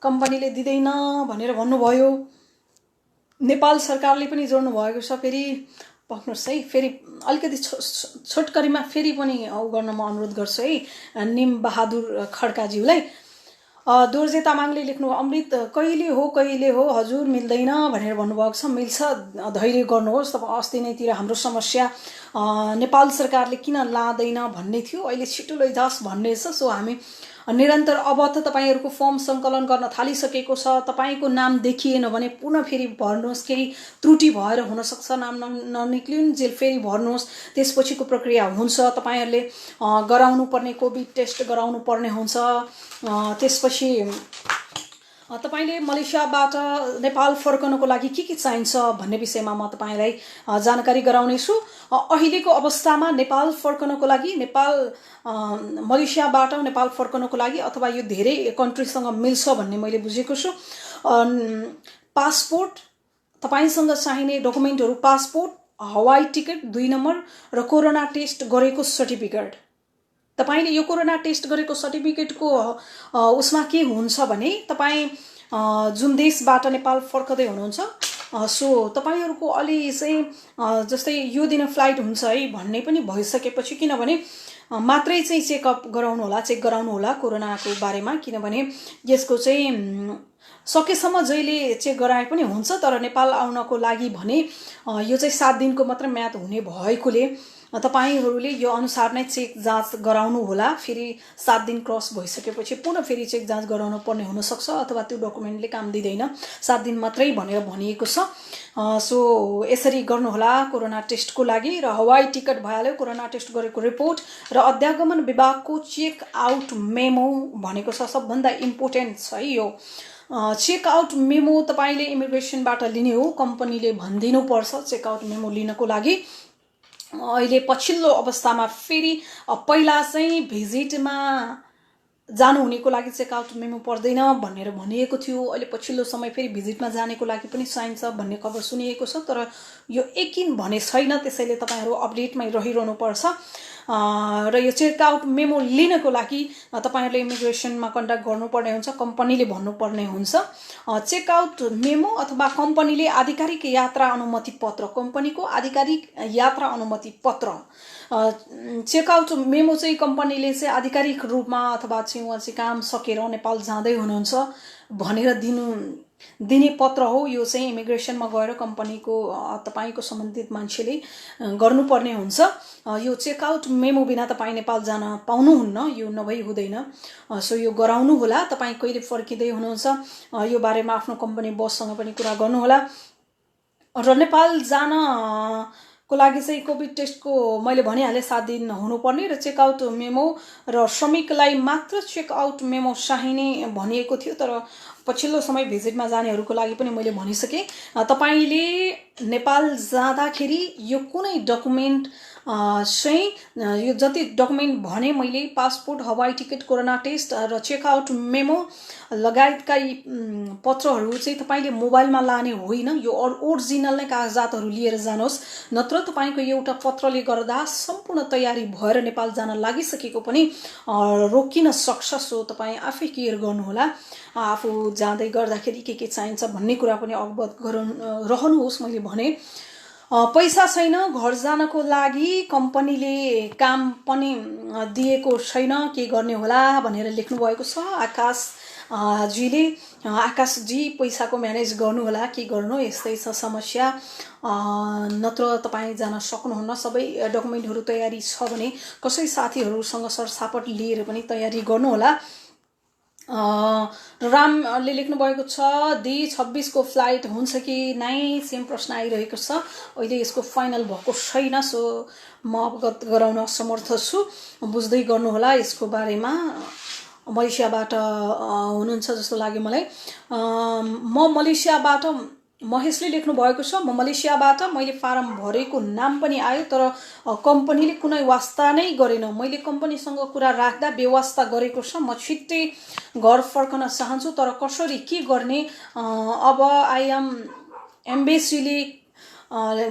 कम्पनीले दिदैन भनेर भन्नुभयो। नेपाल सरकारले पनि जोड्नु भएको छ। फेरि पक्नुहोस् है, फेरि अलिकति छोटकरीमा फेरि पनि गर्न म अनुरोध गर्छु है निम बहादुर खड्काज्यूलाई। दोर्जे तामाङले लेख्नु अमृत कहिले हो हजुर मिल्दैन भनेर भन्नुभएको छ। मिल्छ, धैर्य गर्नुहोस्। तब अस्ति नैतिर हाम्रो समस्या नेपाल सरकारले किन लादैन भन्ने थियो, अहिले छिटो लैजास् भन्ने छ। सो हामी निरन्तर अब त तपाईहरुको फर्म संकलन गर्न थालिसकेको छ। तपाईको नाम देखिएन भने पुनः फेरि भर्नुहोस्, केही त्रुटि भएर हुन सक्छ, नाम ननिक्लिउन्जेल फेरि भर्नुहोस्, त्यसपछिको प्रक्रिया हुन्छ। तपाईहरुले गराउनु पर्ने कोभिड टेस्ट गराउनु पर्ने हुन्छ। त्यसपछि तपाईले मलेसियाबाट नेपाल फर्कनको लागि के चाहिन्छ भन्ने विषयमा म तपाईलाई जानकारी गराउने छु। अहिलेको अवस्थामा नेपाल फर्कनको लागि मलेसियाबाट नेपाल फर्कनको लागि अथवा यो धेरै कन्ट्रीसँग मिल्छ भन्ने मैले बुझेको छु। पासपोर्ट, तपाईसँग चाहिने डकुमेन्टहरु पासपोर्ट, हवाई टिकट 2 नम्बर र कोरोना टेस्ट गरेको सर्टिफिकेट। तपाईले यो कोरोना टेस्ट गरेको सर्टिफिकेटको उसमा के हुन्छ भने तपाई जुन देशबाट नेपाल फर्कदै हुनुहुन्छ सो तपाईहरुको अलि चाहिँ जस्तै यो दिन फ्लाइट हुन्छ है भन्ने पनि भइसकेपछि, किनभने मात्रै चाहिँ चेकअप गराउनु होला कोरोनाको बारेमा, किनभने यसको चाहिँ सकेसम्म जहिले चेक गराए पनि हुन्छ। तर नेपाल आउनको लागि भने यो चाहिँ 7 दिनको मात्र म्याद हुने भएकोले तपाईहरूले यो अनुसार नै चेक जाँच गराउनु होला। फेरि 7 दिन क्रस भइसकेपछि पुनः फेरि चेक जाँच गराउनु पर्ने हुनसक्छ अथवा त्यो डकुमेन्टले काम दिँदैन, 7 दिन मात्रै भनेर भनिएको छ। सो यसरी गर्नुहोला कोरोना टेस्टको लागि। र हवाई टिकट भइहाल्यो, कोरोना टेस्ट गरेको रिपोर्ट र अध्यागमन विभागको चेक आउट मेमो भनेको छ सबभन्दा इम्पोर्टेन्ट छ है यो। चेकआउट मेमो तपाईँले इमिग्रेसनबाट लिने हो, कम्पनीले भनिदिनु पर्छ चेकआउट मेमो लिनको लागि। अहिले पछिल्लो अवस्थामा फेरि पहिला चाहिँ भिजिटमा जानुहुनेको लागि चेकआउट मेमो पर्दैन भनेर भनिएको थियो, अहिले पछिल्लो समय फेरि भिजिटमा जानेको लागि पनि चाहिन्छ भन्ने खबर सुनिएको छ। तर यो यकिन भने छैन, त्यसैले तपाईँहरू अपडेटमै रहिरहनु पर्छ। र यो चेकआउट मेमो लिनको लागि तपाईँहरूले इमिग्रेसनमा कन्ट्याक्ट गर्नुपर्ने हुन्छ, कम्पनीले भन्नुपर्ने हुन्छ। चेकआउट मेमो अथवा कम्पनीले आधिकारिक यात्रा अनुमति पत्र, कम्पनीको आधिकारिक यात्रा अनुमति पत्र। चेकआउट मेमो चाहिँ कम्पनीले चाहिँ आधिकारिक रूपमा अथवा चाहिँ उहाँ चाहिँ काम सकेर नेपाल जाँदै हुनुहुन्छ भनेर दिने पत्र हो। यो चाहिँ इमिग्रेसनमा गएर कम्पनीको तपाईँको सम्बन्धित मान्छेले गर्नुपर्ने हुन्छ। यो चेकआउट मेमो बिना तपाईँ नेपाल जान पाउनुहुन्न, यो नभई हुँदैन। सो यो गराउनु होला। तपाईँ कहिले फर्किँदै हुनुहुन्छ यो बारेमा आफ्नो कम्पनी बससँग पनि कुरा गर्नुहोला। र नेपाल जान को लागि चाहिँ कोभिड टेस्टको मैले भनिहालेँ 7 दिन हुनुपर्ने र चेकआउट मेमो र श्रमिकलाई मात्र चेकआउट मेमो चाहिने भनिएको थियो। तर पछिल्लो समय भिजिटमा जानेहरूको लागि पनि मैले भनिसकेँ, तपाईँले नेपाल जाँदाखेरि यो कुनै डकुमेन्ट चाहिँ यो जति डकुमेन्ट भने मैले पासपोर्ट, हवाई टिकट, कोरोना टेस्ट र चेकआउट मेमो लगायतका यी पत्रहरू चाहिँ तपाईँले मोबाइलमा लाने होइन, यो ओरिजिनल नै कागजातहरू लिएर जानुहोस्। नत्र तपाईँको एउटा पत्रले गर्दा सम्पूर्ण तयारी भएर नेपाल जान लागिसकेको पनि रोकिन सक्छ। सो तपाईँ आफै केयर गर्नुहोला, आफू जाँदै गर्दाखेरि के चाहिन्छ भन्ने कुरा पनि अवगत रहनुहोस्। मैले भने पैसा छैन घर जानको लागि, कम्पनीले काम पनि दिएको छैन, के गर्ने होला भनेर लेख्नु भएको छ आकाश जीले। आकाशजी पैसाको म्यानेज गर्नुहोला, के गर्नु, यस्तै छ समस्या। नत्र तपाईँ जान सक्नुहुन्न। सबै डकुमेन्टहरू तयारी छ भने कसै साथीहरूसँग सरसापट लिएर पनि तयारी गर्नुहोला। रामले लेख्नु भएको छ D26 को फ्लाइट हुन्छ कि नै, सेम प्रश्न आइरहेको छ। अहिले यसको फाइनल भएको छैन, सो म अवगत गराउन असमर्थ छु, बुझ्दै गर्नुहोला यसको बारेमा। मलेसियाबाट हुनुहुन्छ जस्तो लाग्यो मलाई। म मलेसियाबाट, महेशले लेख्नु भएको छ, म मलेसियाबाट, मैले फारम भरेको नाम पनि आयो तर कम्पनीले कुनै वास्ता नै गरेन। मैले कम्पनीसँग कुरा राख्दा बेवास्ता गरेको छ। म छिट्टै घर फर्कन चाहन्छु तर कसरी, के गर्ने? अब एम्बेसीले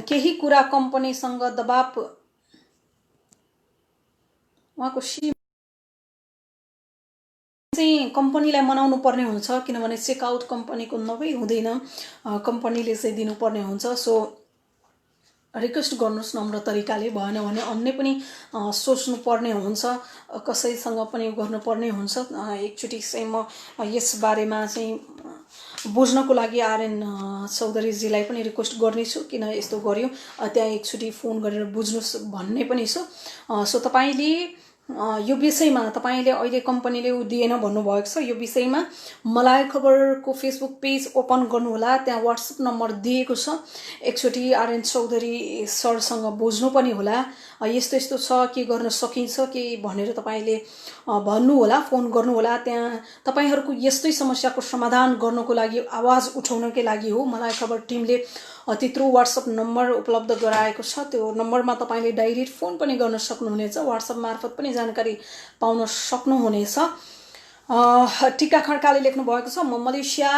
केही कुरा कम्पनीसँग दबाब, उहाँको चाहिँ कम्पनीलाई मनाउनु पर्ने हुन्छ, किनभने चेकआउट कम्पनीको नभई हुँदैन, कम्पनीले चाहिँ दिनुपर्ने हुन्छ। सो रिक्वेस्ट गर्नुहोस् नम्र तरिकाले, भएन भने अन्य पनि सोच्नु पर्ने हुन्छ, कसैसँग पनि गर्नुपर्ने हुन्छ। एकचोटि चाहिँ म यस बारेमा चाहिँ बुझ्नको लागि आरएन चौधरीजीलाई पनि रिक्वेस्ट गर्नेछु, किन यस्तो गर्यो त्यहाँ एकचोटि फोन गरेर बुझ्नुहोस् भन्ने पनि छु। सो तपाईँले यो विषयमा, तपाईँले अहिले कम्पनीले दिएन भन्नुभएको छ, यो विषयमा मलाई खबरको फेसबुक पेज ओपन गर्नुहोला, त्यहाँ व्हाट्सएप नम्बर दिएको छ। एकचोटि आरएन चौधरी सरसँग बुझ्नु पनि होला, यस्तो यस्तो छ, के गर्न सकिन्छ के भनेर तपाईँले भन्नुहोला, फोन गर्नुहोला। त्यहाँ तपाईँहरूको यस्तै समस्याको समाधान गर्नको लागि, आवाज उठाउनकै लागि हो मलाई खबर टिमले त्यत्रो व्हाट्सएप नम्बर उपलब्ध गराएको छ। त्यो नम्बरमा तपाईँले डाइरेक्ट फोन पनि गर्न सक्नुहुनेछ, व्हाट्सएप मार्फत पनि जानकारी पाउन सक्नुहुनेछ। टिका खड्काले लेख्नु भएको छ, म मलेसिया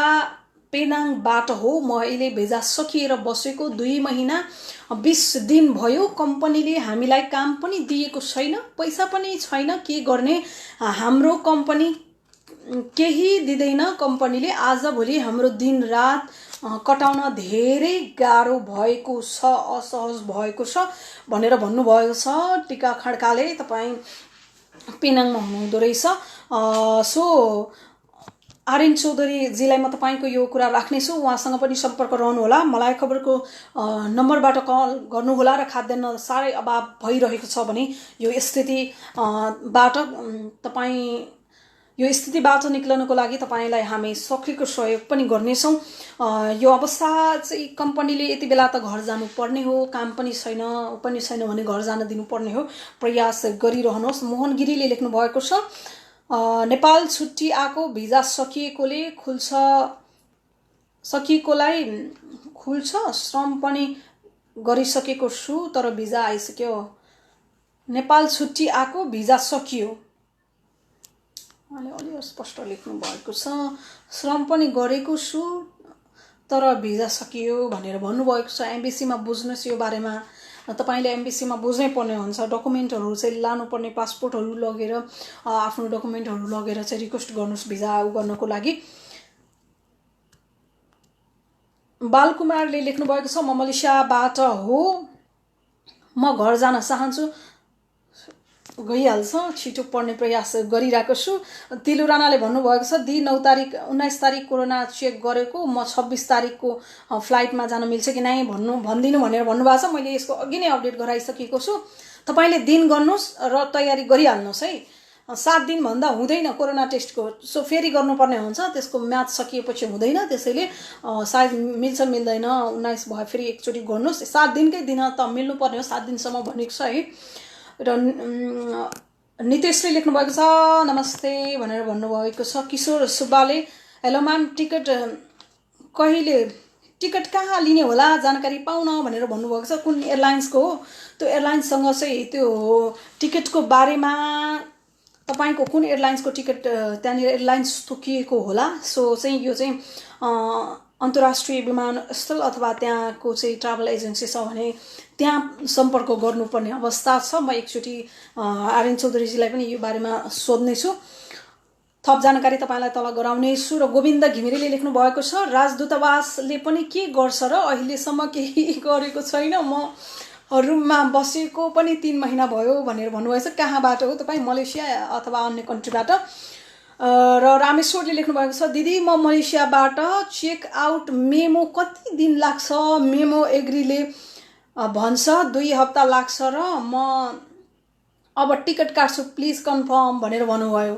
पेनाङबाट हो, म अहिले भिजा सकिएर बसेको 2 महिना 20 दिन भयो, कम्पनीले हामीलाई काम पनि दिएको छैन, पैसा पनि छैन, के गर्ने? हाम्रो कम्पनी केही दिँदैन, कम्पनीले आजभोलि हाम्रो दिन रात कटाउन धेरै गाह्रो भएको छ, असहज भएको छ भनेर भन्नुभएको छ टिका खड्काले। तपाईँ पेनाङमा हुनुहुँदो रहेछ। सो आर्यन चौधरीजीलाई म तपाईँको यो कुरा राख्नेछु, उहाँसँग पनि सम्पर्क रहनुहोला। मलाई खबरको नम्बरबाट कल गर्नुहोला र खाद्यान्न साह्रै अभाव भइरहेको छ भने यो स्थितिबाट तपाईँ यो स्थितिबाट निक्लनको लागि तपाईँलाई हामी सकेको सहयोग पनि गर्नेछौँ। यो अवस्था चाहिँ कम्पनीले यति बेला त घर जानुपर्ने हो, काम पनि छैन पनि छैन भने घर जान दिनुपर्ने हो, प्रयास गरिरहनुहोस्। मोहन गिरीले लेख्नु भएको छ, नेपाल छुट्टी आएको भिजा सकिएकोलाई खुल्छ, श्रम पनि गरिसकेको छु तर भिजा आइसक्यो। नेपाल छुट्टी आएको भिजा सकियो, अलि स्पष्ट लेख्नु भएको छ। श्रम पनि गरेको छु तर भिजा सकियो भनेर भन्नुभएको छ। एम्बेसीमा बुझ्नुहोस् यो बारेमा, तपाईले एम्बेसीमा बुझ्नै पर्ने हुन्छ। डकुमेन्टहरू चाहिँ लानुपर्ने, पासपोर्टहरू लगेर आफ्नो डकुमेन्टहरू लगेर चाहिँ रिक्वेस्ट गर्नुहोस् भिजा गर्नको लागि। बालकुमारले लेख्नु भएको छ, म मलेसियाबाट हो, म घर जान चाहन्छु, गइहाल्छ, छिटो पढ्ने प्रयास गरिरहेको छु। तिलु राणाले भन्नुभएको छ, 19 तारिक कोरोना चेक गरेको, म 26 तारिकको फ्लाइटमा जान मिल्छ कि नै भनिदिनु भनेर भन्नुभएको छ। मैले यसको अघि नै अपडेट गराइसकेको छु। तपाईँले दिन गर्नुहोस् र तयारी गरिहाल्नुहोस् है। 7 दिन भन्दा हुँदैन कोरोना टेस्टको, सो फेरि गर्नुपर्ने हुन्छ, त्यसको म्याच सकिएपछि हुँदैन। त्यसैले सायद मिल्छ मिल्दैन 19 भयो फेरि एकचोटि गर्नुहोस्। 7 दिनकै दिन त मिल्नुपर्ने हो, 7 दिनसम्म भनेको छ है। र नितेशले लेख्नु भएको छ, नमस्ते भनेर भन्नुभएको छ। किशोर सुब्बाले, हेलो म्याम, टिकट कहाँ लिने होला जानकारी पाउन भनेर भन्नुभएको छ। कुन एयरलाइन्सको हो त्यो एयरलाइन्ससँग चाहिँ त्यो टिकटको बारेमा तपाईको कुन एयरलाइन्सको टिकट त्यहाँनिर एयरलाइन्स तोकिएको होला। सो चाहिँ यो चाहिँ अन्तर्राष्ट्रिय विमानस्थल अथवा त्यहाँको चाहिँ ट्राभल एजेन्सी छ भने त्यहाँ सम्पर्क गर्नुपर्ने अवस्था छ। म एकचोटि आर्यन चौधरीजीलाई पनि यो बारेमा सोध्नेछु, थप जानकारी तपाईँलाई तल गराउनेछु। र गोविन्द घिमिरेले लेख्नु भएको छ, राजदूतावासले पनि के गर्छ र अहिलेसम्म केही गरेको छैन, म रुममा बसेको पनि 3 महिना भयो भनेर भन्नुभएको छ। कहाँबाट हो तपाईँ, मलेसिया अथवा अन्य कन्ट्रीबाट? र रामेश्वरले लेख्नु भएको छ, दिदी म मलेसियाबाट, चेक आउट मेमो कति दिन लाग्छ? मेमो एग्रीले भन्छ 2 हप्ता लाग्छ र म अब टिकट काट्छु, प्लिज कन्फर्म भनेर भन्नुभयो।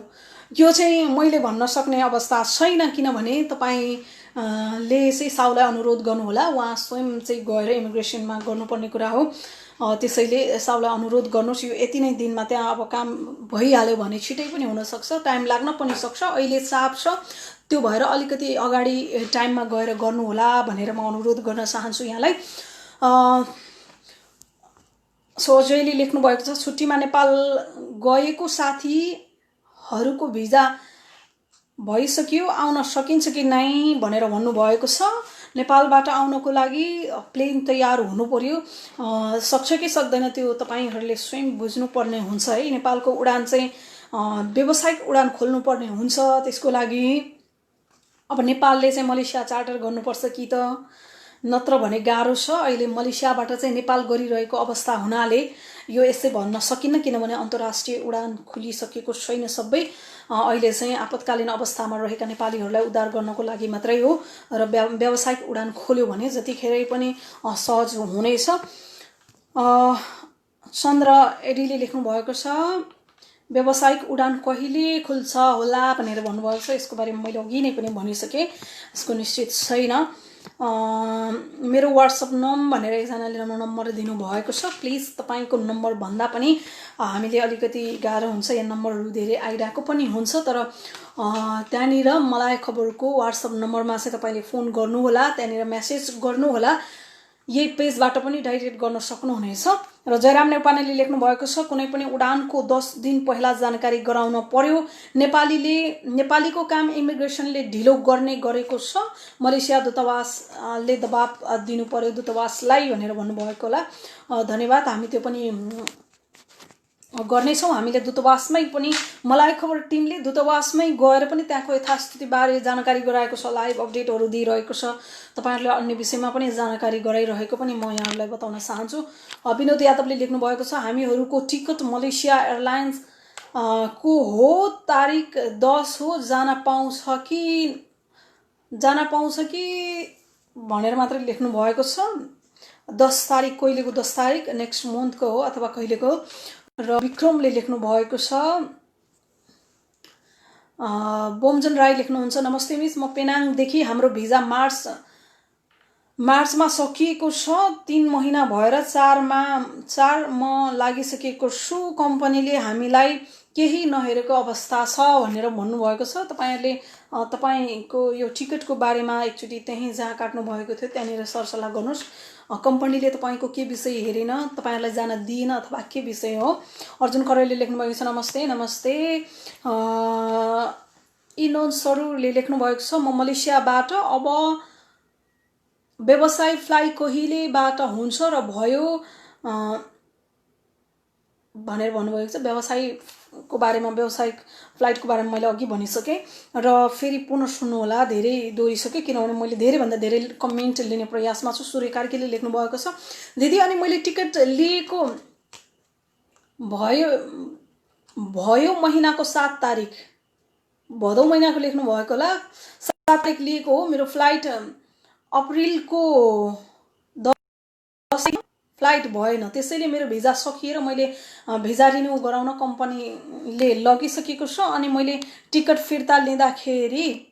यो चाहिँ मैले भन्न सक्ने अवस्था छैन, किनभने तपाईँले चाहिँ साउलाई अनुरोध गर्नुहोला। उहाँ स्वयं चाहिँ गएर इमिग्रेसनमा गर्नुपर्ने कुरा हो, त्यसैले साउलाई अनुरोध गर्नुहोस्। यो यति नै दिनमा त्यहाँ अब काम भइहाल्यो भने छिटै पनि हुनसक्छ, टाइम लाग्न पनि सक्छ। अहिले चाप छ, त्यो भएर अलिकति अगाडि टाइममा गएर गर्नुहोला भनेर म अनुरोध गर्न चाहन्छु यहाँलाई। सोजैले लेख्नु भएको छ, छुट्टीमा नेपाल गएको साथीहरूको भिजा भइसक्यो, आउन सकिन्छ कि नै भनेर भन्नुभएको छ। नेपालबाट आउनको लागि प्लेन तयार हुनु पर्यो, सक्छ कि सक्दैन त्यो तपाईहरूले स्वयं बुझ्नुपर्ने हुन्छ है। नेपालको उडान चाहिँ व्यावसायिक उडान खोल्नुपर्ने हुन्छ, त्यसको लागि अब नेपालले चाहिँ मलेसिया चार्टर गर्नुपर्छ कि त, नत्र भने गाह्रो छ। अहिले मलेसियाबाट चाहिँ नेपाल गरिरहेको अवस्था हुनाले यो यसै भन्न सकिन्न, किनभने अन्तर्राष्ट्रिय उडान खुलिसकेको छैन सबै। अहिले चाहिँ आपतकालीन अवस्थामा रहेका नेपालीहरूलाई उद्धार गर्नको लागि मात्रै हो, र व्यावसायिक उडान खोल्यो भने जतिखेरै पनि सहज हुनेछ। चन्द्र एडीले लेख्नु भएको छ, व्यावसायिक उडान कहिले खुल्छ होला भनेर भन्नुभएको छ। यसको बारेमा मैले अघि नै पनि भनिसकेँ, यसको निश्चित छैन। मेरो वाट्सएप भनेर एकजनाले नम्बर दिनुभएको छ। प्लिज तपाईँको नम्बर भन्दा पनि हामीले अलिकति गाह्रो हुन्छ, या नम्बरहरू धेरै आइरहेको पनि हुन्छ, तर त्यहाँनिर मलाई खबरको वाट्सएप नम्बरमा चाहिँ तपाईँले फोन गर्नुहोला, त्यहाँनिर मेसेज गर्नुहोला, यही पेजबाट पनि डाइरेक्ट गर्न सक्नुहुनेछ। र जयराम नेपालीले लेख्नु भएको छ, कुनै पनि उडानको 10 दिन पहिला जानकारी गराउन पर्यो। नेपालीको काम इमिग्रेसनले ढिलो गरेको छ, मलेसिया दूतावासले दबाब दिनु पर्यो दूतावासलाई भनेर भन्नुभएको होला। धन्यवाद, हामी त्यो पनि गर्नेछौँ। हामीले दूतावासमै पनि, मलाई खबर टिमले दूतावासमै गएर पनि त्यहाँको यथास्थितिबारे जानकारी गराएको छ, लाइभ अपडेटहरू दिइरहेको छ। तपाईहरुले अन्य विषयमा पनि जानकारी गराइरहेको पनि म यहाँहरूलाई बताउन चाहन्छु। विनोद यादवले लेख्नु भएको छ, हामीहरूको टिकट मलेसिया एयरलाइन्स को हो तारिक 10 हो जान पाउँछ कि भनेर मात्रै लेख्नु भएको छ। 10 तारिक कहिलेको 10 तारिक नेक्स्ट मन्थको हो अथवा कहिलेको हो। र विक्रमले लेख्नु भएको छ। बोमजन राई लेख्नुहुन्छ नमस्ते मिस, म पेनाङदेखि, हाम्रो भिजा मार्चमा सकिएको छ, 3 महिना भएर 4 म लागिसकेको छु। कम्पनीले हामीलाई केही नहेरेको अवस्था छ भनेर भन्नुभएको छ। तपाईहरुले तपाईको यो टिकटको बारेमा एकचोटि त्यही जहाँ काट्नु भएको थियो त्यहाँनिर सरसल्लाह गर्नुस्। कम्पनीले तपाईको के विषय हेरेन, तपाईहरुलाई जान दिएन अथवा के विषय हो। अर्जुन खरेलले लेख्नु भएको छ नमस्ते नमस्ते। इनोन सरुले लेख्नु भएको छ म मलेसियाबाट, अब व्यवसाय फ्लाइट कहिलेबाट हुन्छ र भयो भनेर भन्नुभएको छ। व्यवसायको बारेमा, व्यावसायिक फ्लाइटको बारेमा मैले अघि भनिसकेँ र फेरि पुनः सुन्नु होला, धेरै दोहोरिसकेँ किनभने मैले धेरैभन्दा धेरै कमेन्ट लिने प्रयासमा छु। सूर्य कार्कीले लेख्नु भएको छ दिदी अनि मैले टिकट लिएको भयो महिनाको 7 तारिक, भदौ महिनाको लेख्नु भएको होला, 7 तारिक लिएको हो। मेरो फ्लाइट अप्रिलको 10 फ्लाइट भएन, त्यसैले मेरो भिजा सकिएर मैले भिजा रिन्यू गराउन कम्पनीले लगिसकेको छ। अनि मैले टिकट फिर्ता लिँदाखेरि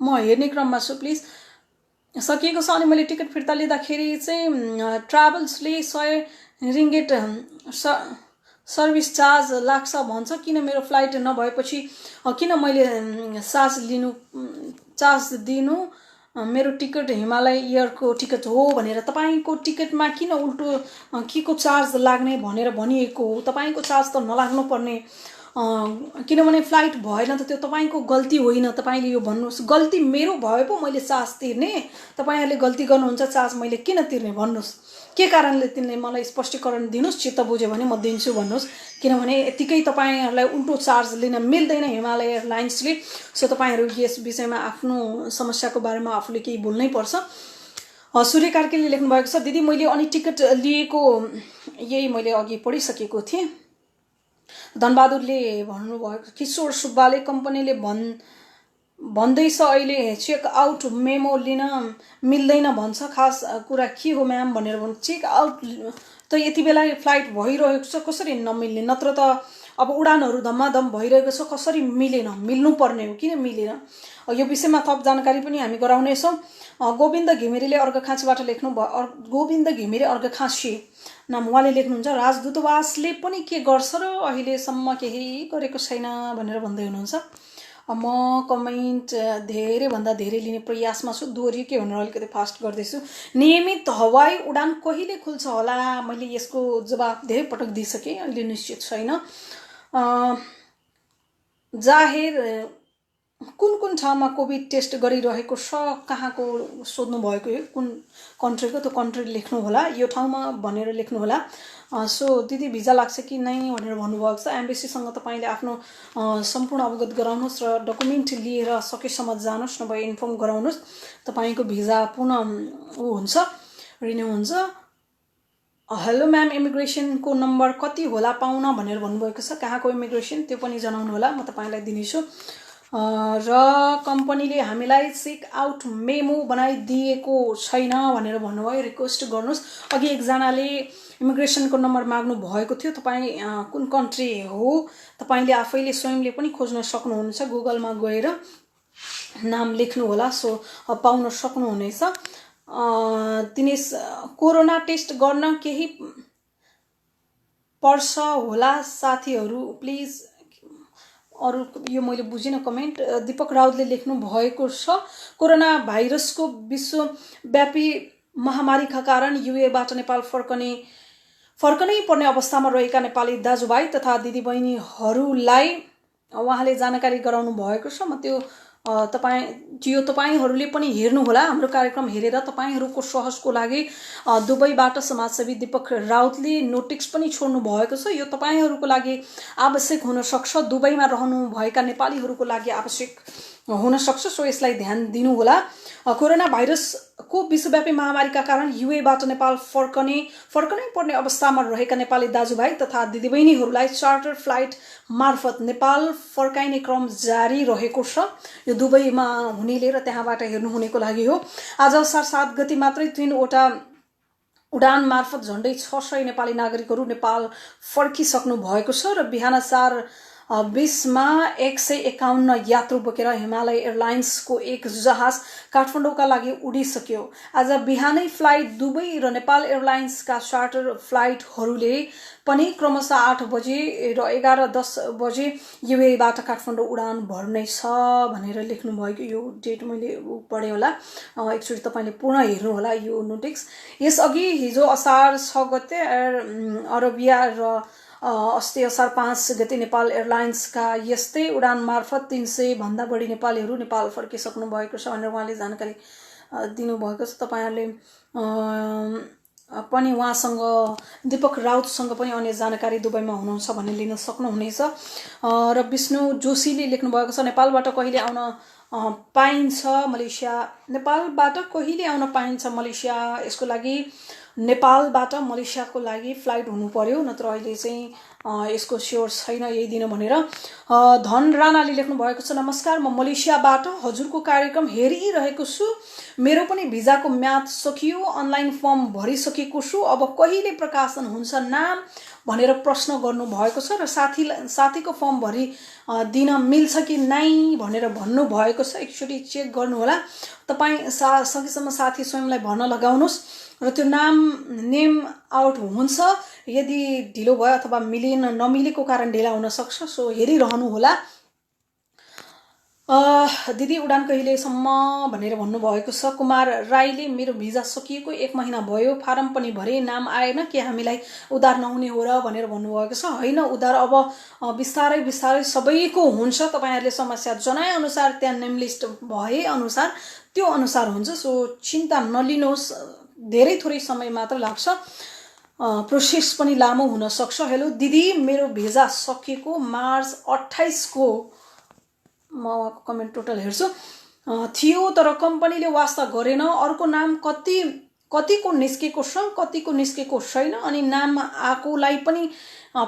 म हेर्ने क्रममा छु, प्लिज सकिएको छ। अनि मैले टिकट फिर्ता लिँदाखेरि चाहिँ ट्राभल्सले 100 रिङ्गेट सर्भिस चार्ज लाग्छ भन्छ। किन मेरो फ्लाइट नभएपछि किन मैले चार्ज दिनु, मेरो टिकट हिमालय एयरको टिकट हो भनेर। तपाईको टिकटमा किन उल्टो के को चार्ज लाग्ने भनेर भनिएको हो। तपाईको चार्ज त नलाग्नु पर्ने, किनभने फ्लाइट भएन त त्यो तपाईको गल्ती होइन। तपाईले यो भन्नुस् गल्ती मेरो भए पो मैले चार्ज तिर्ने, तपाईहरुले गल्ती गर्नुहुन्छ, चार्ज मैले किन तिर्ने भन्नुस्, के कारणले तिर्ने मलाई स्पष्टीकरण दिनुस्। चित्त बुझ्यो भने म दिन्छु भन्नुस्, किनभने यतिकै तपाईहरुलाई उल्टो चार्ज लिन मिल्दैन हिमालय एयरलाइन्सले। सो तपाईहरु यस विषयमा आफ्नो समस्याको बारेमा आफूले केही बोल्नै पर्छ। सूर्य कार्कीले लेख्नु भएको छ दिदी मैले अनि टिकट लिएको, यही मैले अघि पढिसकेको थिएँ। धनबहादुरले भन्नुभएको, किशोर सुब्बाले कम्पनीले भन्दैछ अहिले चेक आउट मेमो लिन मिल्दैन भन्छ, खास कुरा के हो म्याम भनेर भन्छ। चेक आउट त यति बेला फ्लाइट भइरहेको छ, कसरी नमिल्ने, नत्र त अब उडानहरू धम्माधम भइरहेको छ, कसरी मिलेन, मिल्नु पर्ने हो, किन मिलेन। यो विषयमा थप जानकारी पनि हामी गराउनेछौँ। गोविन्द घिमिरेले अर्घखाँचीबाट लेख्नु भयो, गोविन्द घिमिरे अर्घखाँची नाम, उहाँले लेख्नुहुन्छ राजदूतावासले पनि के गर्छ र अहिलेसम्म केही गरेको छैन भनेर भन्दै हुनुहुन्छ। म कमेन्ट धेरैभन्दा धेरै लिने प्रयासमा छु, दोहोरी के भनेर अलिकति फास्ट गर्दैछु। नियमित हवाई उडान कहिले खुल्छ होला, मैले यसको जवाब धेरै पटक दिइसकेँ, अहिले निश्चित छैन। जाहेर कुन ठाउँमा कोभिड टेस्ट गरिरहेको छ, कहाँको सोध्नु भएको हो, कुन कन्ट्रीको, त्यो कन्ट्री लेख्नु होला, यो ठाउँमा भनेर लेख्नु होला। सो दिदी भिजा लाग्छ कि नै भनेर भन्नुभएको छ। एम्बेसीसँग तपाईले आफ्नो सम्पूर्ण अवगत गराउनुहोस् र डकुमेन्ट लिएर सकेसम्म जानुहोस्, नभए इन्फर्म गराउनुहोस्। तपाईको भिजा पुनः हुन्छ, रिन्यू हुन्छ। हेलो म्याम, इमिग्रेसनको नम्बर कति होला पाउन भनेर भन्नुभएको छ। कहाँको इमिग्रेसन त्यो पनि जनाउनु होला, म तपाईलाई दिनेछु। र कम्पनीले हामीलाई चेक आउट मेमो बनाइदिएको छैन भनेर भन्नुभयो, रिक्वेस्ट गर्नुहोस्। अघि एकजनाले इमिग्रेसनको नम्बर माग्नु भएको थियो, तपाईँ कुन कन्ट्री हो तपाईले आफैले स्वयंले पनि खोज्न सक्नुहुनेछ, गुगलमा गएर नाम लेख्नु होला, सो पाउन सक्नुहुनेछ। दिनेश, कोरोना टेस्ट गर्न केही पर्छ होला साथीहरू प्लिज, अरु यो मैले बुझिन कमेन्ट। दीपक राउतले लेख्नु भएको छ कोरोना भाइरसको विश्वव्यापी महामारीका कारण युएबाट नेपाल फर्कनै पर्ने अवस्थामा रहेका नेपाली दाजुभाइ तथा दिदीबहिनीहरूलाई उहाँले जानकारी गराउनु भएको छ। म त्यो तपाईहरुले पनि हेर्नु होला, हाम्रो कार्यक्रम हेरेर तपाईहरुको सहजको लागि दुबईबाट समाजसेवी दीपक राउतले नोटिस पनि छोड्नु भएको छ। यो तपाईहरुको लागि आवश्यक हुन सक्छ, दुबईमा रहनु भएका नेपालीहरुको लागि आवश्यक हुन सक्छ, सो यसलाई ध्यान दिनु होला। कोरोना भाइरस को विश्वव्यापी महामारीका कारण युएबाट नेपाल फर्कनै पर्ने अवस्थामा रहेका नेपाली दाजुभाइ तथा दिदीबहिनीहरूलाई चार्टर फ्लाइट मार्फत नेपाल फर्काइने क्रम जारी रहेको छ। यो दुबईमा हुनेले र त्यहाँबाट हेर्नुहुनेको लागि हो। आज असार 7 गते मात्रै 3वटा उडान मार्फत झन्डै 600 नेपाली नागरिकहरू नेपाल फर्किसक्नु भएको छ र बिहान 4:20 मा 151 यात्रु बोकेर हिमालय एयरलाइन्सको एक जहाज काठमाडौँका लागि उडिसक्यो। आज बिहानै फ्लाइट दुबई र नेपाल एयरलाइन्सका चार्टर फ्लाइटहरूले पनि क्रमशः 8 बजे र 11:10 बजे युएबाट काठमाडौँ उडान भर्नेछ भनेर लेख्नु भएको। यो डेट मैले पढेँ होला, एकचोटि तपाईँले पूर्ण हेर्नु होला यो नोटिस। यसअघि हिजो असार 6 गते एयर अरबिया र अस्ति असार 5 गते नेपाल एयरलाइन्सका यस्तै उडान मार्फत 300 भन्दा बढी नेपालीहरू नेपाल फर्किसक्नु भएको छ भनेर उहाँले जानकारी दिनुभएको छ। तपाईँहरूले पनि उहाँसँग दीपक राउतसँग पनि अन्य जानकारी दुबईमा हुनुहुन्छ भने लिन सक्नुहुनेछ। र विष्णु जोशीले लेख्नु भएको छ नेपालबाट कहिले आउन पाइन्छ मलेसिया, नेपालबाट कहिले आउन पाइन्छ मलेसिया, यसको लागि नेपालबाट मलेसियाको लागि फ्लाइट हुनु पर्यो, नत्र अहिले चाहिँ यसको स्योर छैन यही दिन भनेर। धन राणाले लेख्नु भएको छ नमस्कार, म मलेसियाबाट हजुरको कार्यक्रम हेरिरहेको छु। मेरो पनि भिजाको म्याद सकियो, अनलाइन फर्म भरिसकेको छु, अब कहिले प्रकाशन हुन्छ नाम भनेर प्रश्न गर्नु भएको छ र साथीको फर्म भरि दिन मिल्छ कि नै भनेर भन्नु भएको छ। एकचोटि चेक गर्नु होला। तपाईँ सकेसम्म साथी स्वयंलाई भर्न लगाउनुहोस् र त्यो नेम आउट हुन्छ। यदि ढिलो भयो अथवा नमिलेको कारण ढिला हुन सक्छ, सो हेरिरहनु होला। दिदी उडान कहिलेसम्म भनेर भन्नुभएको छ। कुमार राईले मेरो भिजा सकिएको 1 महिना भयो, फारम पनि भरे, नाम आएन, के हामीलाई उधार नहुने हो र भनेर भन्नुभएको छ। होइन, उधार अब बिस्तारै सबैको हुन्छ। तपाईँहरूले समस्या जनाए अनुसार त्यहाँ नेम लिस्ट भए अनुसार त्यो अनुसार हुन्छ। सो चिन्ता नलिनुहोस्, धेरै थोरै समय मात्र लाग्छ, प्रोसेस पनि लामो हुन सक्छ। हेलो दिदी, मेरो भिजा सकिएको मार्च 28 को, म उहाँको कमेन्ट टोटल हेर्छु, थियो तर कम्पनीले वास्ता गरेन। अर्को नाम कतिको निस्केको छ, कतिको निस्केको छैन, अनि नाम आएकोलाई पनि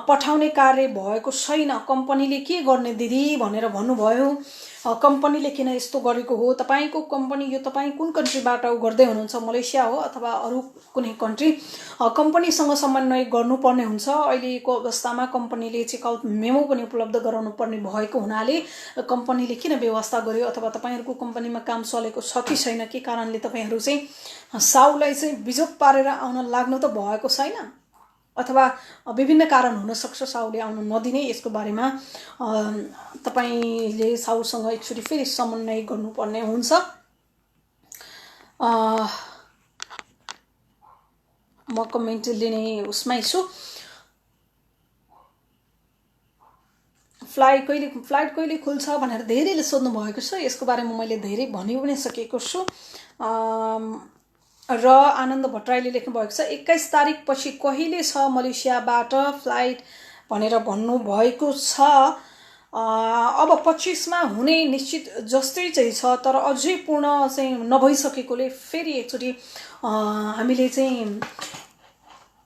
पठाउने कार्य भएको छैन। कम्पनीले के गर्ने दिदी भनेर भन्नुभयो। कम्पनीले किन यस्तो गरेको हो? तपाईँको कम्पनी, यो तपाईँ कुन कन्ट्रीबाट गर्दै हुनुहुन्छ, मलेसिया हो अथवा अरू कुनै कन्ट्री, कम्पनीसँग समन्वय गर्नुपर्ने हुन्छ। अहिलेको अवस्थामा कम्पनीले चेकआउट मेमो पनि उपलब्ध गराउनु पर्ने भएको हुनाले कम्पनीले किन व्यवस्था गर्यो, अथवा तपाईँहरूको कम्पनीमा काम चलेको छ कि छैन, के कारणले तपाईँहरू चाहिँ साउलाई चाहिँ बिजोग पारेर आउन लाग्नु त भएको छैन, अथवा विभिन्न कारण हुन सक्छ साउले आउन नदिने। यसको बारेमा तपाईँले साउसँग एकचोटि फेरि समन्वय गर्नुपर्ने हुन्छ। म कमेन्ट लिने उसमै छु। फ्लाइट कहिले खुल्छ भनेर धेरैले सोध्नु भएको छ। यसको बारेमा मैले धेरै भनि पनि सकेको छु। र आनन्द भट्टराईले लेख्नु भएको छ 21 तारिक पछि कहिले छ मलेसियाबाट फ्लाइट भनेर भन्नु भएको छ। अब 25 मा हुने निश्चित जस्तै चाहिँ छ, तर अझै पूर्ण चाहिँ नभइसकेकोले फेरि एकचोटि हामीले चाहिँ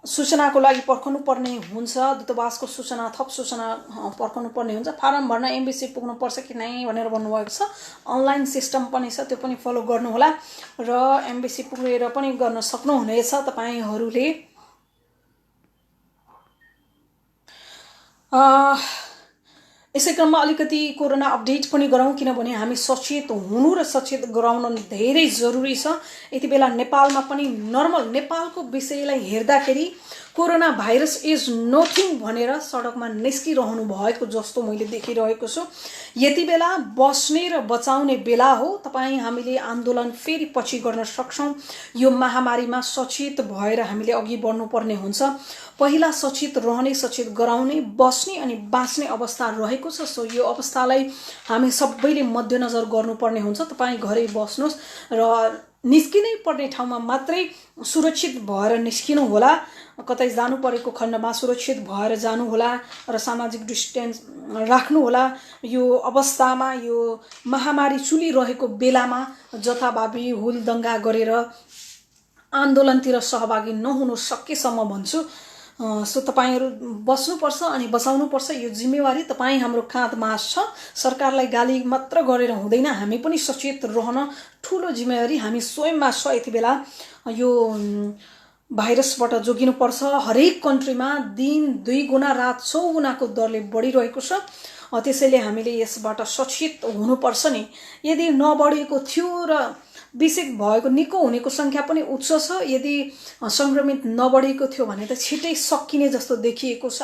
सूचनाको लागि पर्खनु पर्ने हुन्छ। दूतावासको सूचना, थप सूचना पर्खनु पर्ने हुन्छ। फारम भर्न एम्बेसी पुग्नु पर्छ कि नै भनेर भन्नुभएको छ। अनलाइन सिस्टम पनि छ, त्यो पनि फलो गर्नु होला र एम्बेसी पुगेर पनि गर्न सक्नुहुनेछ तपाईहरूले। यसै क्रममा अलिकति कोरोना अपडेट पनि गरौँ, किनभने हामी सचेत हुनु र सचेत गराउन धेरै जरुरी छ। यति बेला नेपालमा पनि नर्मल नेपालको विषयलाई हेर्दाखेरि कोरोना भाइरस इज नथिङ भनेर सडकमा निस्किरहनु भएको जस्तो मैले देखिरहेको छु। यति बेला बस्ने र बचाउने बेला हो। तपाईँ हामीले आन्दोलन फेरि पछि गर्न सक्छौँ। यो महामारीमा सचेत भएर हामीले अघि बढ्नुपर्ने हुन्छ। पहिला सचेत रहने, सचेत गराउने, बस्ने अनि बाँच्ने अवस्था रहेको छ। सो यो अवस्थालाई हामी सबैले मध्यनजर गर्नुपर्ने हुन्छ। तपाईँ घरै बस्नुहोस् र निस्किनै पर्ने ठाउँमा मात्रै सुरक्षित भएर निस्किनु होला, कतै जानु परेको खण्डमा सुरक्षित भएर जानु होला र सामाजिक डिस्टेन्स राख्नु होला। यो अवस्थामा, यो महामारी चुलिरहेको बेलामा जथाभावी हुलदङ्गा गरेर आन्दोलनतिर सहभागी नहुनु सकेसम्म भन्छु। सो तपाईहरु बस्नुपर्छ अनि बचाउनुपर्छ। यो जिम्मेवारी तपाई हाम्रो काँधमा छ। सरकारलाई गाली मात्र गरेर हुँदैन, हामी पनि सचेत रहन ठूलो जिम्मेवारी हामी स्वयंमा छ। यति बेला यो भाइरसबाट जोगिनुपर्छ। हरेक कन्ट्रीमा दिन 2 गुणा रात 100 गुणाको दरले बढिरहेको छ। त्यसैले हामीले यसबाट सचेत हुनुपर्छ नि। यदि नबढेको थियो र विषित भएको निको हुनेको संख्या पनि उच्च छ, यदि संक्रमित नबढेको थियो भने त छिटै सकिने जस्तो देखिएको छ।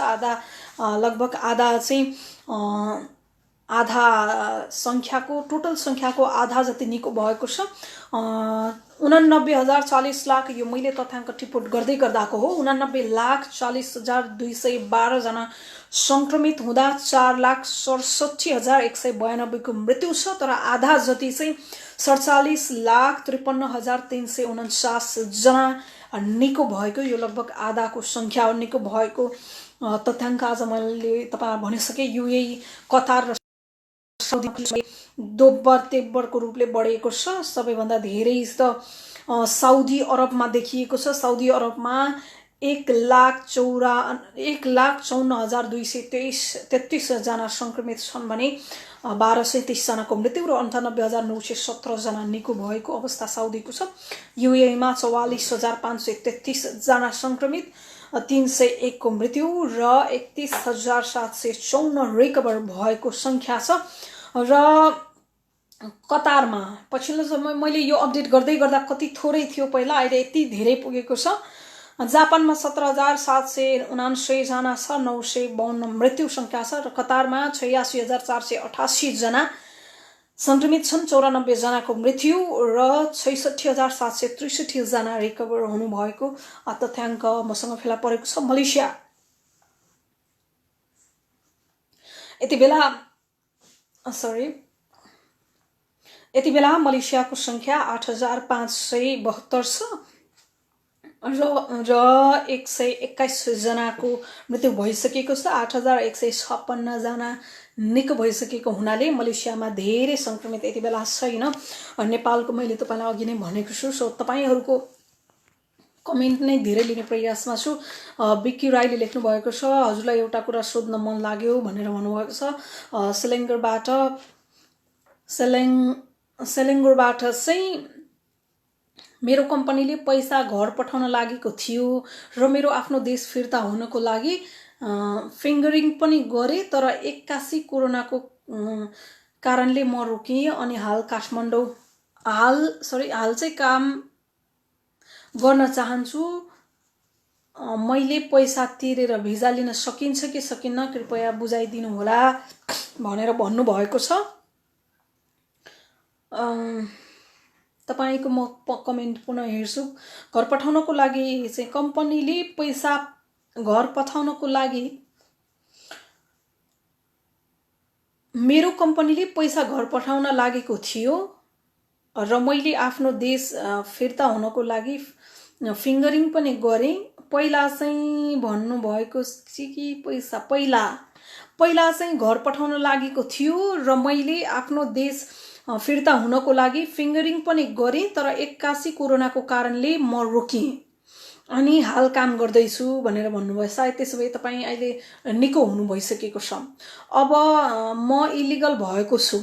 लगभग आधा चाहिँ आधा संख्याको टोटल संख्याको आधा जति निको भएको छ। 89,040 लाख यो मैले तथ्याङ्क टिपोट गर्दै गर्दाको हो। 89,40,212 जना संक्रमित हुँदा 4,67,192 को मृत्यु छ। तर आधा जति चाहिँ 47,53,349 जना निको भएको, यो लगभग आधाको संख्या हो निको भएको तथ्याङ्क आज मैले तपाईलाई भनिसके। युएई, कतार र साउदी दोब्बर तेब्बरको रूपले बढेको छ। सबैभन्दा धेरै त साउदी अरबमा देखिएको छ। साउदी अरबमा 1,54,233 जना संक्रमित छन् भने 1,223 जनाको मृत्यु र 98,917 जना निको भएको अवस्था साउदीको छ। युएई मा 44,533 जना संक्रमित, 301 को मृत्यु र 31,754 रिकभर भएको संख्या छ। र कतारमा पछिल्लो समय मैले यो अपडेट गर्दै गर्दा कति थोरै थियो पहिला, अहिले यति धेरै पुगेको छ। जापानमा 17,779 जना छ, 952 मृत्यु संख्या छ। र कतारमा 86,488 जना संक्रमित छन्, 94 जनाको मृत्यु र 66,763 जना रिकभर हुनुभएको तथ्याङ्क मसँग फेला परेको छ। मलेसिया यति बेला मलेसियाको संख्या 8,572 छ र 121 जनाको मृत्यु भइसकेको छ। 8,156 जना निको भइसकेको हुनाले मलेसियामा धेरै संक्रमित यति बेला छैन। नेपालको मैले तपाईलाई अघि नै भनेको छु। सो तपाईहरुको कमेन्ट नै धेरै लिने प्रयासमा छु। बिक्की राईले लेख्नु भएको छ, हजुरलाई एउटा कुरा सोध्न मन लाग्यो भनेर भन्नुभएको छ। सेलेङ्गरबाट चाहिँ मेरो कम्पनीले पैसा घर पठाउन लागेको थियो र मेरो आफ्नो देश फिर्ता हुनको लागि फिङ्गरिङ पनि गरे, तर 81 कोरोनाको कारणले म रोकिएँ अनि हाल चाहिँ काम गर्न चाहन्छु। मैले पैसा तिरेर भिजा लिन सकिन्छ कि सकिन्न, कृपया बुझाइदिनु होला भनेर भन्नु भएको छ। तपाईको म कमेन्ट पुनः हेर्छु। घर पठाउनको लागि चाहिँ कम्पनीले पैसा घर पठाउनको लागि मेरो कम्पनीले पैसा घर पठाउन लागेको थियो र मैले आफ्नो देश फिर्ता हुनको लागि फिङ्गरिङ पनि गरेँ। पहिला चाहिँ भन्नु भएको छ कि पहिला चाहिँ घर पठाउन लागेको थियो र मैले आफ्नो देश फिर्ता हुनको लागि फिङ्गरिङ पनि गरेँ, तर 81 कोरोनाको कारणले म रोकिएँ अनि हाल काम गर्दैछु भनेर भन्नुभयो। सायद त्यसो भए तपाईँ अहिले निको हुनु भइसकेको छ। अब म इलिगल भएको छु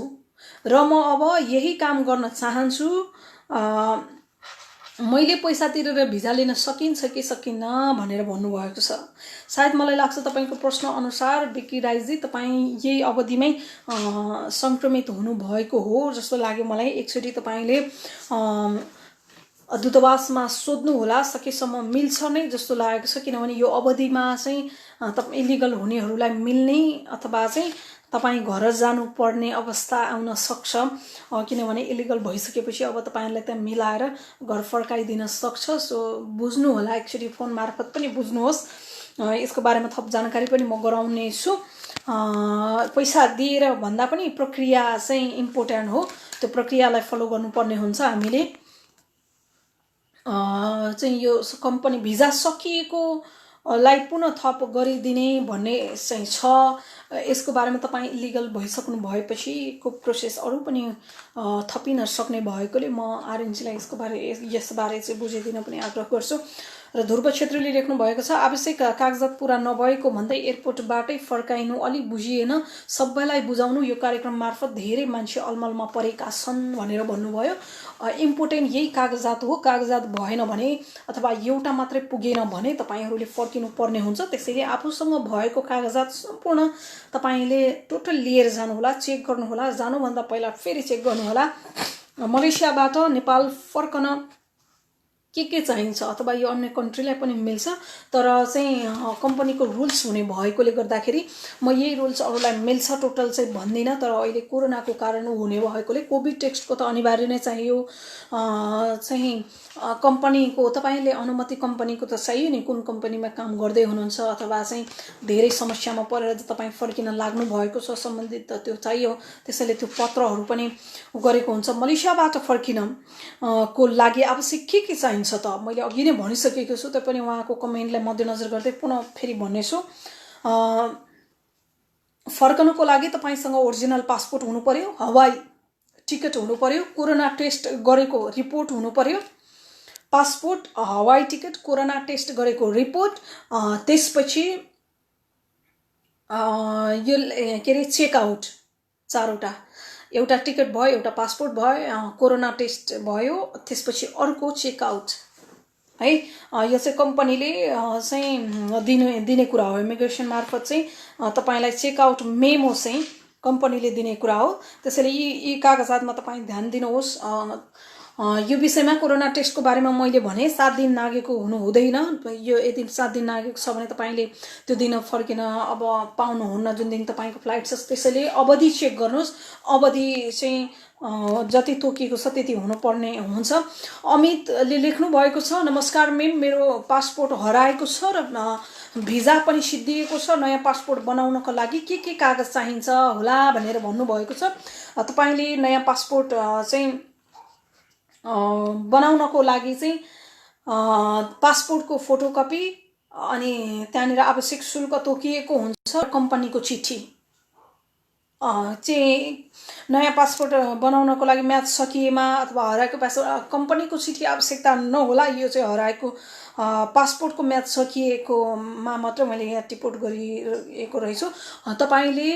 र म अब यही काम गर्न चाहन्छु। मैले पैसा तिरेर भिजा लिन सकिन्छ कि सकिन्न भनेर भन्नुभएको छ। सायद मलाई लाग्छ तपाईको प्रश्न अनुसार बिक्की राईजी तपाईँ यही अवधिमै संक्रमित हुनुभएको हो जस्तो लाग्यो मलाई। एकचोटि तपाईले दूतावासमा सोध्नु होला, सकेसम्म मिल्छ नै जस्तो लागेको छ। किनभने यो अवधिमा चाहिँ इलिगल हुनेहरूलाई मिल्ने अथवा चाहिँ तपाईँ घर जानुपर्ने अवस्था आउन सक्छ। किनभने इलिगल भइसकेपछि अब तपाईलाई त्यहाँ मिलाएर घर फर्काइदिन सक्छ। सो बुझ्नु होला, एकचोटि फोन मार्फत पनि बुझ्नुहोस्। यसको बारेमा थप जानकारी पनि म गराउने छु। पैसा दिएर भन्दा पनि प्रक्रिया चाहिँ इम्पोर्टेन्ट हो, त्यो प्रक्रियालाई फलो गर्नुपर्ने हुन्छ हामीले। चाहिँ यो कम्पनी भिजा सकिएको लाई पुनः थप गरिदिने भन्ने चाहिँ छ। यसको बारेमा तपाईँ इलिगल भइसक्नु भएपछिको प्रोसेस अरू पनि थपिन सक्ने भएकोले म आरएनजीलाई यसबारे चाहिँ बुझाइदिन पनि आग्रह गर्छु। र ध्रुव छेत्रीले लेख्नु भएको छ, आवश्यक कागजात पुरा नभएको भन्दै एयरपोर्टबाटै फर्काइनु अलिक बुझिएन, सबैलाई बुझाउनु, यो कार्यक्रम मार्फत धेरै मान्छे अलमलमा परेका छन् भनेर भन्नुभयो। इम्पोर्टेन्ट यही कागजात हो। कागजात भएन भने अथवा एउटा मात्रै पुगेन भने तपाईँहरूले फर्किनु पर्ने हुन्छ। त्यसैले आफूसँग भएको कागजात सम्पूर्ण तपाईँले टोटल लिएर जानुहोला, चेक गर्नुहोला। जानुभन्दा पहिला फेरि चेक गर्नुहोला। मलेसियाबाट नेपाल फर्कन के चाहिन्छ, अथवा यो अन्य कन्ट्रीलाई पनि मिल्छ, तर चाहिँ कम्पनीको रुल्स हुने भएकोले गर्दाखेरि म यही रुल्स अरूलाई मिल्छ टोटल चाहिँ भन्दिनँ। तर अहिले कोरोनाको कारण हुने भएकोले कोभिड टेस्टको त अनिवार्य नै चाहियो। चाहिँ कम्पनीको तपाईँले अनुमति कम्पनीको त चाहियो नि, कुन कम्पनीमा काम गर्दै हुनुहुन्छ अथवा चाहिँ धेरै समस्यामा परेर तपाईँ फर्किन लाग्नु भएको छ सम्बन्धित त्यो चाहियो। त्यसैले त्यो पत्रहरू पनि गरेको हुन्छ। मलेसियाबाट फर्किन को लागि आवश्यक के चाहिन्छ त मैले अघि नै भनिसकेको छु, तैपनि उहाँको कमेन्टलाई मध्यनजर गर्दै पुनः फेरि भन्नेछु। फर्कनको लागि तपाईँसँग ओरिजिनल पासपोर्ट हुनु पर्यो, हवाई टिकट हुनु पर्यो, कोरोना टेस्ट गरेको रिपोर्ट हुनु पर्यो, पासपोर्ट, हवाई टिकट, कोरोना टेस्ट गरेको रिपोर्ट, त्यसपछि यो के अरे चेकआउट, चारवटा, एउटा टिकट भयो, एउटा पासपोर्ट भयो, कोरोना टेस्ट भयो, त्यसपछि अर्को चेकआउट है। यो चाहिँ कम्पनीले चाहिँ दिने कुरा हो। इमिग्रेसन मार्फत चाहिँ तपाईँलाई चेकआउट मेमो चाहिँ कम्पनीले दिने कुरा हो। त्यसैले यी कागजातमा तपाईँ ध्यान दिनुहोस्। यो विषयमा कोरोना टेस्टको बारेमा मैले भने 7 दिन नागेको हुनु हुँदैन। यो यदि 7 दिन नागेको छ भने तपाईँले त्यो दिन फर्किन अब पाउनुहुन्न, जुन दिन तपाईँको फ्लाइट छ। त्यसैले अवधि चेक गर्नुहोस्। अवधि चाहिँ जति तोकिएको छ त्यति हुनुपर्ने हुन्छ। अमितले लेख्नु भएको छ, नमस्कार मेम, मेरो पासपोर्ट हराएको छ र भिजा पनि सिद्धिएको छ। नयाँ पासपोर्ट बनाउनको लागि के कागज चाहिन्छ होला भनेर भन्नुभएको छ। तपाईँले नयाँ पासपोर्ट चाहिँ बनाउनको लागि चाहिँ पासपोर्टको फोटोकपी अनि त्यहाँनिर आवश्यक शुल्क तोकिएको हुन्छ, कम्पनीको चिठी चाहिँ नयाँ पासपोर्ट बनाउनको लागि म्याद सकिएमा अथवा हराएको पासपोर्ट कम्पनीको चिठी आवश्यकता नहोला। यो चाहिँ हराएको पासपोर्टको म्याद सकिएकोमा मात्र मैले यहाँ टिपोट गरिएको रहेछु। तपाईँले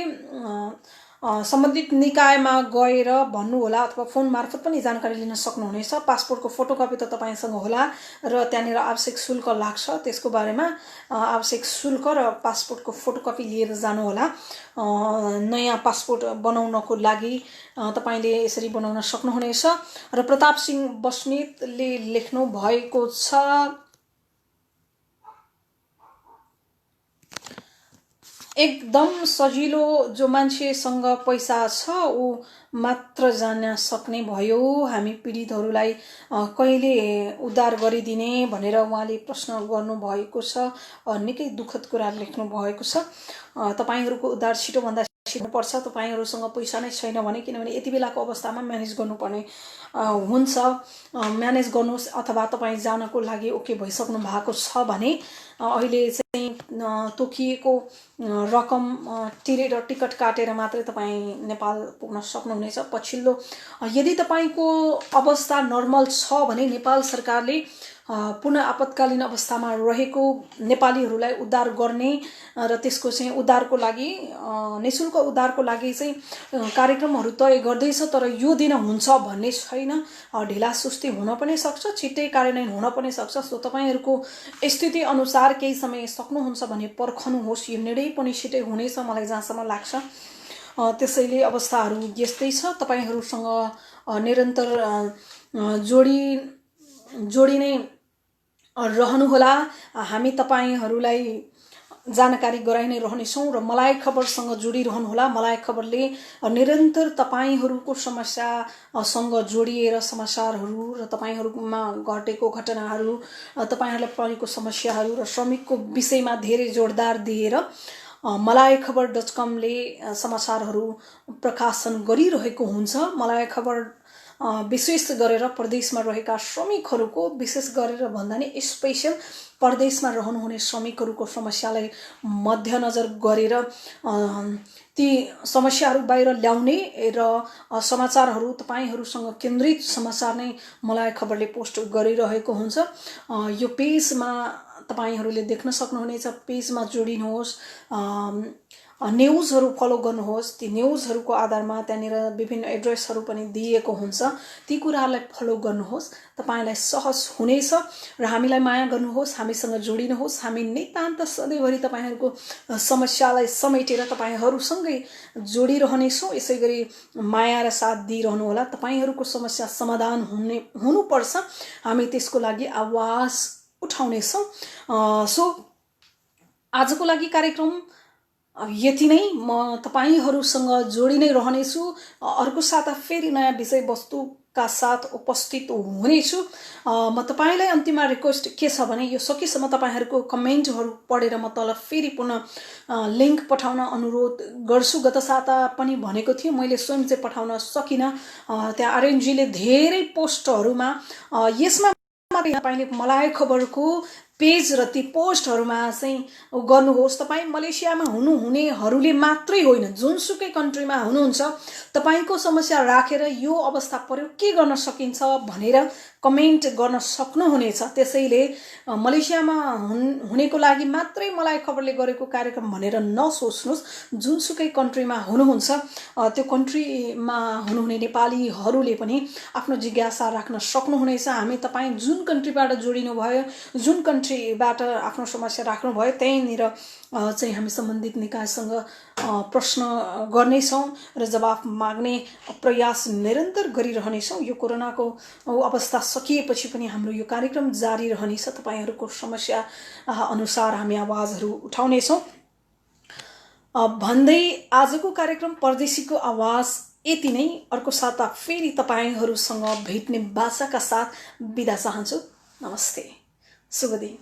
सम्बन्धित निकायमा गएर भन्नुहोला अथवा फोन मार्फत पनि जानकारी लिन सक्नुहुनेछ। पासपोर्टको फोटोकपी त तपाईँसँग होला र त्यहाँनिर आवश्यक शुल्क लाग्छ, त्यसको बारेमा आवश्यक शुल्क र पासपोर्टको फोटोकपी लिएर जानुहोला। नयाँ पासपोर्ट बनाउनको लागि तपाईँले यसरी बनाउन सक्नुहुनेछ। र प्रताप सिंह बस्नेतले लेख्नु भएको छ, एकदम सजिलो, जो मान्छेसँग पैसा छ ऊ मात्र जान सक्ने भयो, हामी पीडितहरूलाई कहिले उद्धार गरिदिने भनेर उहाँले प्रश्न गर्नुभएको छ। निकै दुःखद कुरा लेख्नु भएको छ। तपाईँहरूको उद्धार छिटोभन्दा छिटो पर्छ। तपाईँहरूसँग पैसा नै छैन भने, किनभने यति बेलाको अवस्थामा म्यानेज गर्नुपर्ने हुन्छ, म्यानेज गर्नुहोस्। अथवा तपाईँ जानको लागि ओके भइसक्नु भएको छ भने अहिले चाहिँ तोकिएको रकम तिरेर टिकट काटेर मात्रै तपाईँ नेपाल पुग्न सक्नुहुनेछ। पछिल्लो यदि तपाईँको अवस्था नर्मल छ भने नेपाल सरकारले पुनः आपतकालीन अवस्थामा रहेको नेपालीहरूलाई उद्धार गर्ने र त्यसको चाहिँ उद्धारको लागि निःशुल्क उद्धारको लागि चाहिँ कार्यक्रमहरू तय गर्दैछ। तर यो दिन हुन्छ भन्ने छैन, ढिला सुस्ती हुन पनि सक्छ, छिट्टै कार्यान्वयन हुन पनि सक्छ। सो तपाईँहरूको स्थिति अनुसार केही समय सक्नुहुन्छ भने पर्खनुहोस्। यो निर्णय पनि छिट्टै हुनेछ मलाई जहाँसम्म लाग्छ। त्यसैले अवस्थाहरू यस्तै छ। तपाईँहरूसँग निरन्तर जोडी नै रहनुहोला। हामी तपाईँहरूलाई जानकारी गराइ नै रहनेछौँ र मलाई खबरसँग जोडिरहनुहोला। मलाई खबरले निरन्तर तपाईँहरूको समस्यासँग जोडिएर समाचारहरू र तपाईँहरूमा घटेको घटनाहरू, तपाईँहरूलाई परेको समस्याहरू र श्रमिकको विषयमा धेरै जोडदार दिएर malaikhabar.com ले समाचारहरू प्रकाशन गरिरहेको हुन्छ। मलाई खबर विशेष गरेर प्रदेशमा रहेका श्रमिकहरूको विशेष गरेर भन्दा नि स्पेशल प्रदेशमा रहनुहुने श्रमिकहरूको समस्यालाई मध्यनजर गरेर ती समस्याहरू बाहिर ल्याउने र समाचारहरू तपाईहरुसँग केन्द्रित समाचार नै मलाई खबरले पोस्ट गरिरहेको हुन्छ। यो पेजमा तपाईहरुले देख्न सक्नुहुनेछ, पेजमा जोडिनुहोस्, न्यूजहरू फलो गर्नुहोस्। ती न्यूजहरूको आधारमा त्यहाँनिर विभिन्न एड्रेसहरू पनि दिएको हुन्छ, ती कुराहरूलाई फलो गर्नुहोस्, तपाईलाई सहज हुनेछ र हामीलाई माया गर्नुहोस्, हामीसँग जोडिनुहोस्। हामी नितान्त सधैँभरि तपाईहरुको समस्यालाई समेटेर तपाईहरुसँगै जोडिरहनेछौँ। यसैगरी माया र साथ दिइरहनु होला। तपाईहरुको समस्या समाधान हुनुपर्छ, हामी त्यसको लागि आवाज उठाउनेछौँ। सो आजको लागि कार्यक्रम यति नै। म तपाईहरुसँग जोडि नै रहनेछु। अर्को साता फेरि नयाँ विषयवस्तुका साथ उपस्थित हुनेछु। म तपाईलाई अन्तिममा रिक्वेस्ट के छ भने यो सकेसम्म तपाईहरुको कमेन्टहरू पढेर म तल फेरि पुनः लिंक पठाउन अनुरोध गर्छु। गत साता पनि भनेको थिएँ, मैले स्वयं चाहिँ पठाउन सकिनँ। त्यहाँ आरएनजीले धेरै पोस्टहरूमा यसमा तपाईले मलाई खबरको पेज र ती पोस्टहरूमा चाहिँ गर्नुहोस्। तपाईं मलेसियामा हुनुहुनेहरूले मात्रै होइन, जुनसुकै कन्ट्रीमा हुनुहुन्छ, तपाईको समस्या राखेर यो अवस्था पर्यो, के गर्न सकिन्छ भनेर कमेन्ट गर्न सक्नुहुनेछ। त्यसैले मलेसियामा हुनेको लागि मात्रै मलाई खबरले गरेको कार्यक्रम भनेर नसोच्नुहोस्। जुनसुकै कन्ट्रीमा हुनुहुन्छ, त्यो कन्ट्रीमा हुनुहुने नेपालीहरूले पनि आफ्नो जिज्ञासा राख्न सक्नुहुनेछ। हामी तपाईँ जुन कन्ट्रीबाट जोडिनु भयो, जुन कन्ट्रीबाट आफ्नो समस्या राख्नुभयो, त्यहीँनिर चाहिँ हामी सम्बन्धित निकायसँग प्रश्न गर्नेछौँ र जवाफ माग्ने प्रयास निरन्तर गरिरहनेछौँ। यो कोरोनाको अवस्था सकिएपछि पनि हाम्रो यो कार्यक्रम जारी रहनेछ। तपाईहरुको समस्या अनुसार हामी आवाजहरू उठाउनेछौँ भन्दै आजको कार्यक्रम परदेशीको आवाज यति नै। अर्को साता फेरि तपाईहरुसँग भेट्ने बाचाका साथ बिदा चाहन्छु। नमस्ते, शुभ दिन।